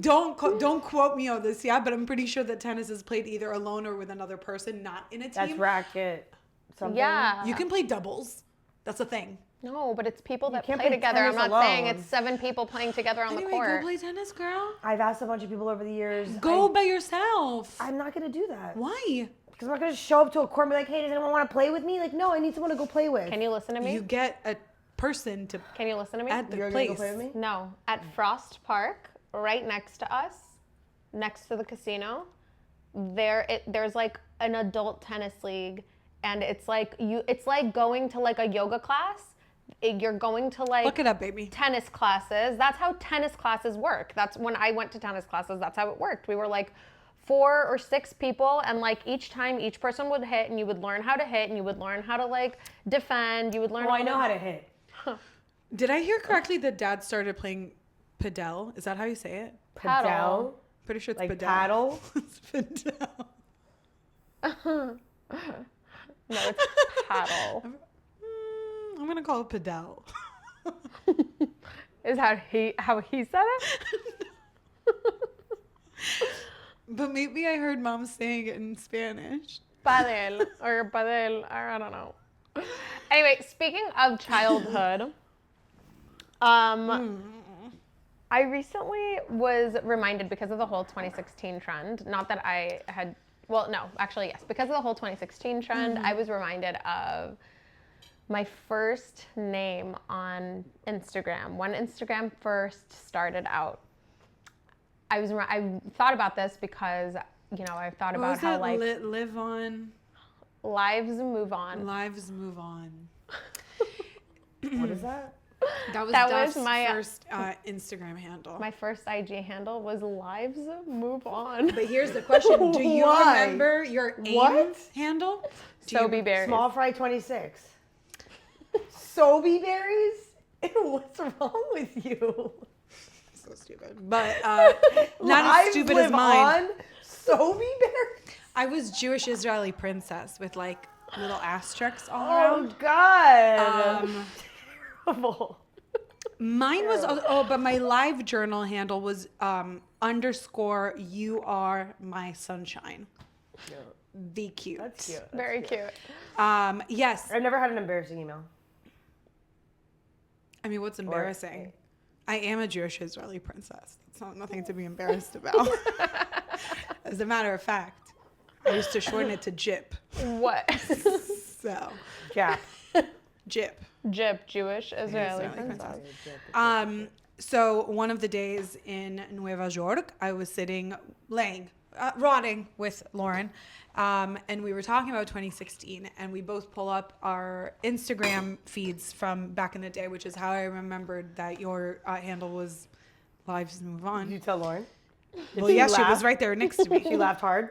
don't quote me on this, but I'm pretty sure that tennis is played either alone or with another person, not in a team. That's racket. Something. Yeah. You can play doubles. That's a thing. No, but it's people that can't play play together. I'm tennis not saying alone. it's 7 people playing together on the Anyway, court. go play tennis, girl. I've asked a bunch of people over the years. Go by yourself. I'm not going to do that. Why? Because I'm not going to show up to a court and be like, hey, does anyone want to play with me? Like, no, I need someone to go play with. Can you listen to me? You get a person to Can you listen to me? at the You're place. going to go play with me? No, at Frost Park, right next to us, next to the casino, there's like an adult tennis league, and it's like going to like a yoga class. You're going to like Look it up, baby. tennis classes. That's how tennis classes work. That's when I went to tennis classes. That's how it worked. We were like 4 or 6 people, and like each time each person would hit, and you would learn how to hit, and you would learn how to like defend. You would learn. Oh, I know how to hit. Did I hear correctly that Dad started playing padel? Is that how you say it? Paddle. Pretty sure it's Like padel. paddle. It's padel. No, it's paddle. I'm gonna call it padel. Is how he said it? But maybe I heard Mom saying it in Spanish. Padel or padel, or I don't know. Anyway, speaking of childhood, I recently was reminded because of the whole 2016 trend. Not that I had, well, no, actually yes, because of the whole 2016 trend, I was reminded of my first name on Instagram. When Instagram first started out, I thought about this because, you know, I thought about how like live on, lives move on. lives move on. What is that? That was That was my my- first Instagram handle. My first IG handle was lives move on. But here's the question: do you Why? remember your AIM What? handle? Do So you- be berries. Small fry 26. Sobe berries? What's wrong with you? So stupid, but not as Lives stupid live as mine. on Sobe berries? I was Jewish Israeli princess with like little asterisks all Oh, around. God. Um, Terrible. Mine was but my live journal handle was _ you are my sunshine. The cute. That's cute. Very cute. Yes. I've never had an embarrassing email. I mean, what's embarrassing? I am a Jewish Israeli princess. It's not nothing to be embarrassed about. As a matter of fact, I used to shorten it to JIP. What? So, Jap. JIP. Jip, Jewish Israeli Israeli princess. So one of the days in Nueva York, I was rotting with Lauren, and we were talking about 2016, and we both pull up our Instagram feeds from back in the day, which is how I remembered that your handle was Lives Move On. Did you tell Lauren? Well, yes, she laugh? was right there next to me. She laughed hard.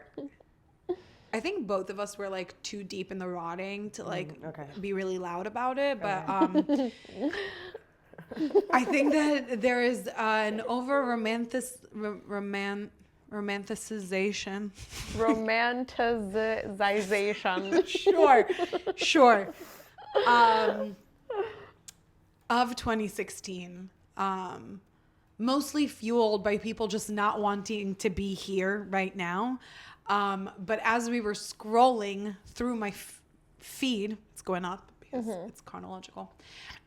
I think both of us were like too deep in the rotting to like okay. be really loud about it, but I think that there is an over romanticization. Romanticization. Sure. Of 2016. Mostly fueled by people just not wanting to be here right now. But as we were scrolling through my feed, it's going up because it's chronological.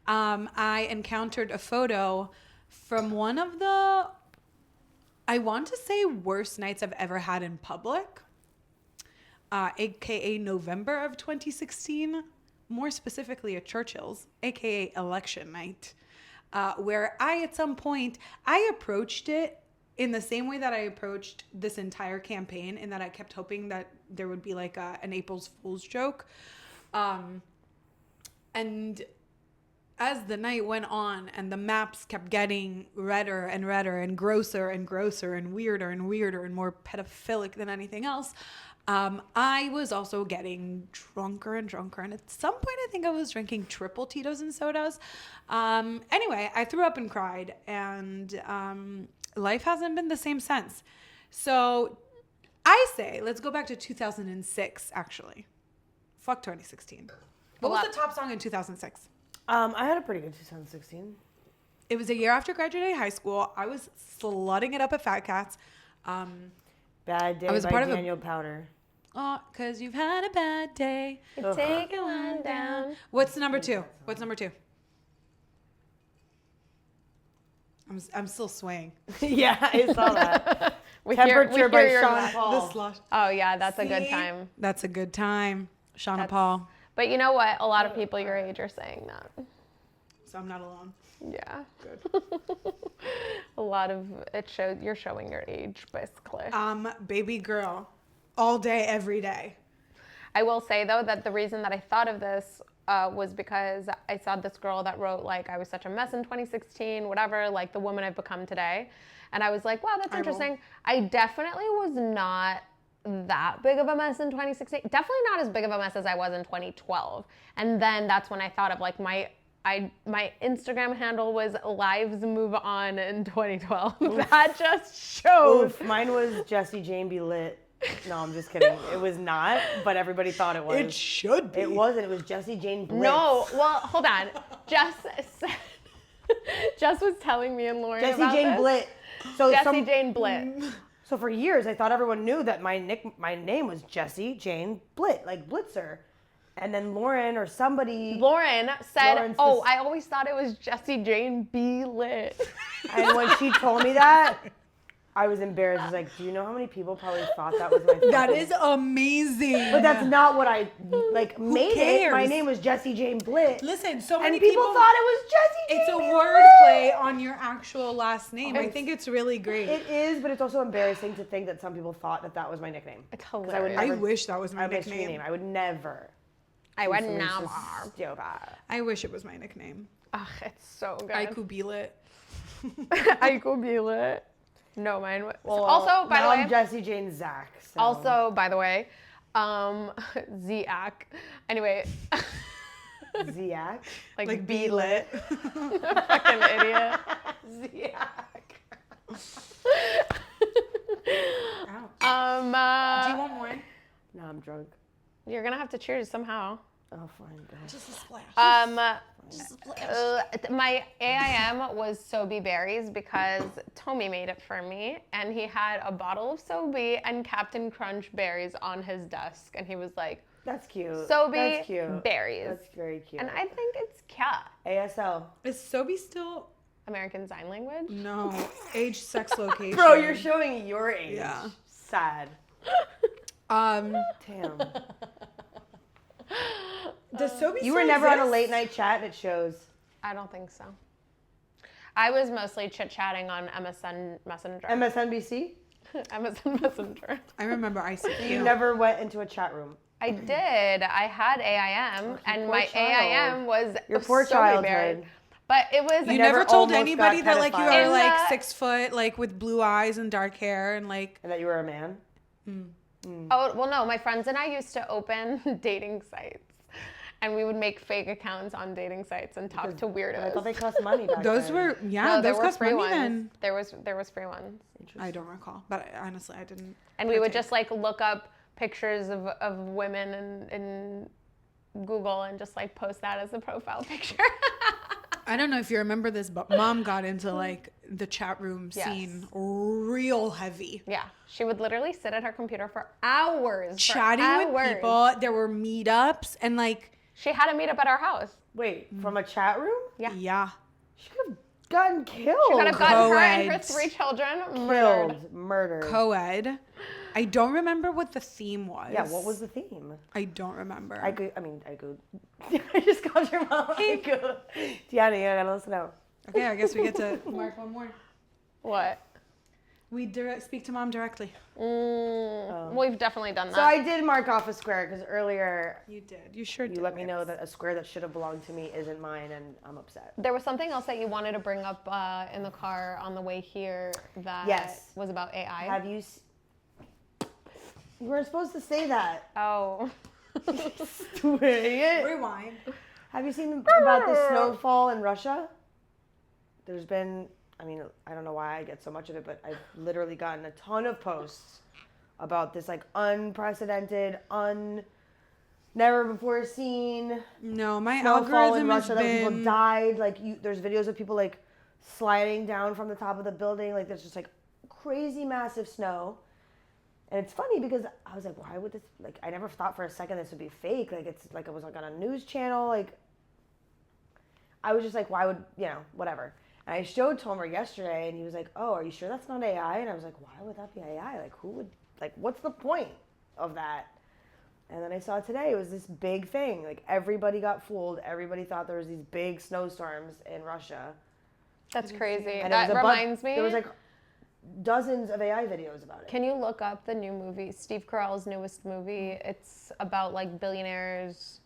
I encountered a photo from one of the, I want to say, worst nights I've ever had in public, aka November of 2016, more specifically at Churchill's, aka election night, where at some point, I approached it in the same way that I approached this entire campaign, in that I kept hoping that there would be like an April Fool's joke. And as the night went on and the maps kept getting redder and redder and grosser and grosser and weirder and more pedophilic than anything else, I was also getting drunker and drunker. And at some point, I think I was drinking triple Tito's and sodas. Anyway, I threw up and cried, and life hasn't been the same since. So I say let's go back to 2006. Actually, fuck 2016. What was the top song in 2006? I had a pretty good 2016. It was a year after graduating high school. I was slutting it up at Fat Cats. Bad Day I was a by part of Daniel Powder. Oh, cause you've had a bad day. Take it one down. What's number two? I'm still swaying. Yeah, I saw that. We Temperature hear by your Sean laugh. Paul. Oh yeah, that's a good See? time. That's a good time. Shauna Paul. But you know what? A lot of people your age are saying that. So I'm not alone. Yeah. Good. A lot of it shows you're showing your age, basically. Baby girl. All day, every day. I will say though that the reason that I thought of this was because I saw this girl that wrote like I was such a mess in 2016, whatever, like the woman I've become today. And I was like, wow, that's interesting. I definitely was not that big of a mess in 2016. Definitely not as big of a mess as I was in 2012. And then that's when I thought of like my Instagram handle was Lives Move On in 2012. That just shows. Oof, mine was Jessie Jane Be Lit. No, I'm just kidding. It was not, but everybody thought it was. It should be. It wasn't. It was Jessie Jane Blitz. No, well, hold on. Jess was telling me and Lauren Jessie about Jane this. Blitt. So Jessie Jane Blitt. So for years, I thought everyone knew that my name was Jessie Jane Blitt, like Blitzer. And then Lauren or somebody. Lauren said, Lauren "Oh, I always thought it was Jessie Jane B. Lit." And when she told me that, I was embarrassed. I was like, do you know how many people probably thought that was my name? That is amazing. But that's not what I made cares? it. My name was Jessie Jane Blitt. Listen, so And many people thought it was Jessie Jane It's a Blitt. wordplay on your actual last name. I think it's really great. It is, but it's also embarrassing to think that some people thought that was my nickname. It's 'Cause hilarious. I wish that was my I wish my nickname. name. I would never. I would So it's never. just stupid. I wish it was my nickname. Ugh, it's so good. Aicu be lit. Aicu be lit. No, mine. Also, by now the way, I'm Jessie Jane Zach. So. also, by the way, Ziak. Anyway, Ziak. Like be lit. fucking idiot. Ziak. Do you want more? No, I'm drunk. You're gonna have to cheers somehow. Oh, fine. Go ahead. Just a splash. My AIM was Sobe berries because Tommy made it for me, and he had a bottle of Sobe and Captain Crunch berries on his desk, and he was like, That's cute. Sobe That's cute. berries. That's very cute. And I think it's cute. ASL. Is Sobe still? American Sign Language. No. Age, sex, location. Bro, you're showing your age. Yeah. Sad. Um, Damn. does Sobe You were never on a late night chat and it shows. I don't think so. I was mostly chit-chatting on MSN Messenger. MSNBC? MSN Messenger. I remember ICQ. You never went into a chat room. I did. I had AIM, and poor my child. AIM was Your poor Sobe berry. childhood. But it was You never never told almost anybody got that like you pedophile. are like In the- 6 foot, like with blue eyes and dark hair and like. And that you were a man? Oh, well, no, my friends and I used to open dating sites. And we would make fake accounts on dating sites and talk to weirdos. I thought they cost money back Those then. were No, there those were cost free money ones. then. There was free ones. I don't recall, but honestly, I didn't. And we would just like look up pictures of women in Google and just like post that as a profile picture. I don't know if you remember this, but mom got into like the chat room scene real heavy. Yeah, she would literally sit at her computer for hours. Chatting with people. There were meetups and like. She had a meetup at our house. Wait, from a chat room? Yeah. She could have gotten killed. She could have gotten her and her Co-eds. 3 children murdered. Killed. Murdered. Co-ed. I don't remember what the theme was. Yeah, what was the theme? I don't remember. I just called your mom Aicu. Tiana, you gotta listen out. Okay, I guess we get to mark one more. What? We speak to mom directly. We've definitely done that. So I did mark off a square because earlier You did. You sure did. you let me know that a square that should have belonged to me isn't mine, and I'm upset. There was something else that you wanted to bring up in the car on the way here that Yes. was about AI. Have you? You weren't supposed to say that. Oh. Idiot. Rewind. Have you seen about the snowfall in Russia? There's been, I mean, I don't know why I get so much of it, but I've literally gotten a ton of posts about this like unprecedented, never before seen No, my snowfall in algorithm has Russia that people been died. Like there's videos of people like sliding down from the top of the building. Like there's just like crazy massive snow. And it's funny because I was like, why would this, like, I never thought for a second this would be fake. Like, it's like it was like on a news channel. Like, I was just like, why would, whatever. And I showed Tomer yesterday and he was like, oh, are you sure that's not AI? And I was like, why would that be AI? Like, who would, like, what's the point of that? And then I saw today it was this big thing. Like, everybody got fooled. Everybody thought there was these big snowstorms in Russia. That's crazy. And That reminds me. There was like dozens of AI videos about it. Can you look up the new movie, Steve Carell's newest movie? It's about like billionaires.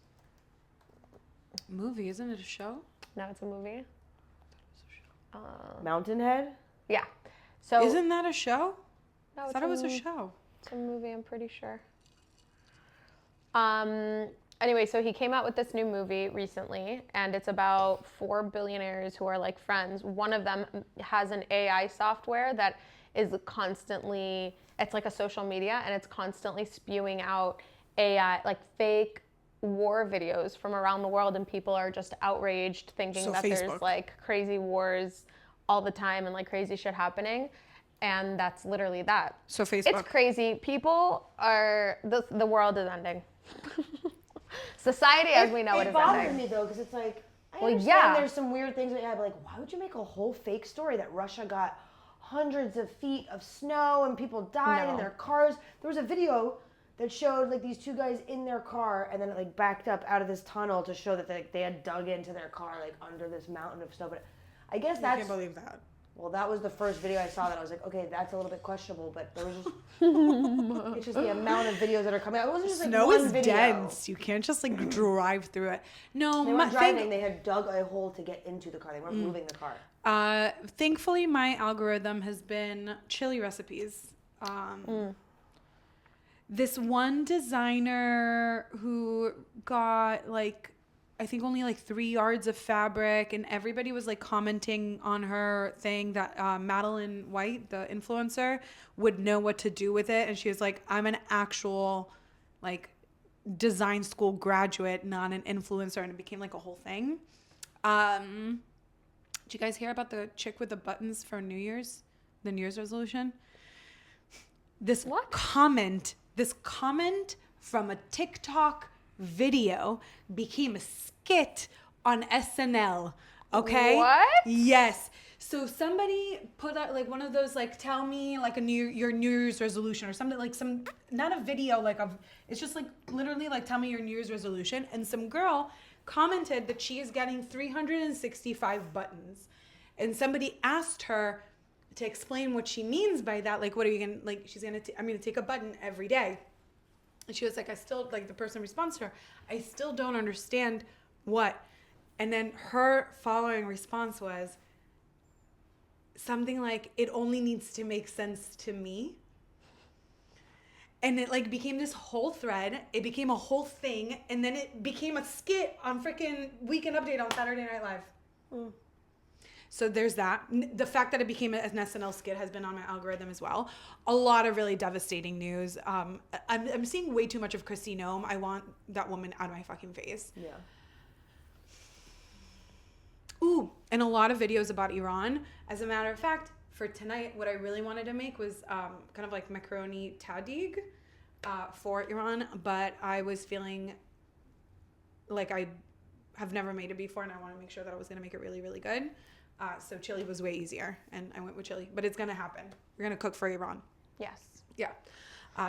movie, isn't it a show? No, it's a movie. Mountain Head? Yeah. So Isn't that a show? No, I thought it was a show. It's a movie, I'm pretty sure. Anyway, so he came out with this new movie recently, and it's about 4 billionaires who are like friends. One of them has an AI software that is constantly, it's like a social media, and it's constantly spewing out AI, like fake war videos from around the world, and people are just outraged thinking that there's like crazy wars all the time and like crazy shit happening. And that's literally that. So Facebook. It's crazy. People are, the world is ending. Society as we know it is bothers ending. me though, because it's like, I Well, understand yeah. there's some weird things that you have, but like, why would you make a whole fake story that Russia got hundreds of feet of snow and people died in No. their cars? There was a video that showed like these two guys in their car, and then it like backed up out of this tunnel to show that they had dug into their car like under this mountain of snow. But I guess I that's, can't believe that. well, that was the first video I saw that I was like, okay, that's a little bit questionable, but there was just, it's just the amount of videos that are coming out. It wasn't just like Snow one is video. dense. You can't just like drive through it. No, They weren't driving. They had dug a hole to get into the car. They weren't moving the car. Thankfully, my algorithm has been chili recipes. This one designer who got like, I think only like 3 yards of fabric, and everybody was like commenting on her thing that Madeline White, the influencer, would know what to do with it. And she was like, I'm an actual like design school graduate, not an influencer. And it became like a whole thing. Did you guys hear about the chick with the buttons for New Year's? The New Year's resolution? This comment from a TikTok video became a skit on SNL. Okay? What? Yes. So somebody put out like one of those like, tell me like your New Year's resolution or something, like some, not a video like of, it's just like literally like, tell me your New Year's resolution. And some girl commented that she is getting 365 buttons. And somebody asked her to explain what she means by that. Like, what are you going to, like, I'm going to take a button every day. And she was like, the person responds to her, I still don't understand what. And then her following response was something like, it only needs to make sense to me. And it like became this whole thread. It became a whole thing. And then it became a skit on freaking Weekend Update on Saturday Night Live. So there's that. The fact that it became an SNL skit has been on my algorithm as well. A lot of really devastating news. I'm seeing way too much of Christine Nome. I want that woman out of my fucking face. Yeah. Ooh, and a lot of videos about Iran. As a matter of fact, for tonight, what I really wanted to make was kind of like macaroni tadig for Iran. But I was feeling like I have never made it before, and I want to make sure that I was going to make it really, really good. So chili was way easier, and I went with chili. But it's going to happen. We're going to cook for Iran. Yes. Yeah.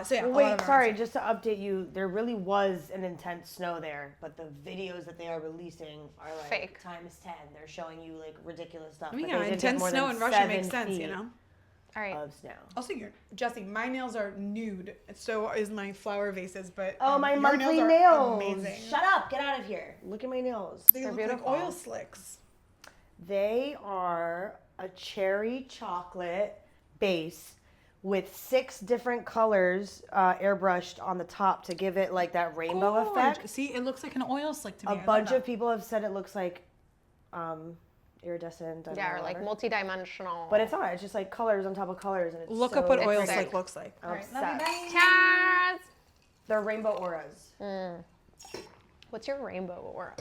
So yeah. Wait, sorry, just to update you, there really was an intense snow there, but the videos that they are releasing are like Fake. times 10. They're showing you like ridiculous stuff. I mean, but yeah, they did get intense more snow than in Russia 7 makes sense, feet you know? All right. of snow. Also, Jesse, my nails are nude. So is my flower vases, but Oh, my your monthly are nails. amazing. Shut up. Get out of here. Look at my nails. They They're look beautiful. like oil slicks. They are a cherry chocolate base with 6 different colors airbrushed on the top to give it like that rainbow effect. See, it looks like an oil slick to me. A bunch of people have said it looks like iridescent. I don't Yeah, know, or like whatever. multi-dimensional. But it's not. It's just like colors on top of colors, and it's Look so up what It's oil sick. slick looks like. I'm All right, love you, obsessed. bye. Cheers! They're rainbow auras. What's your rainbow aura?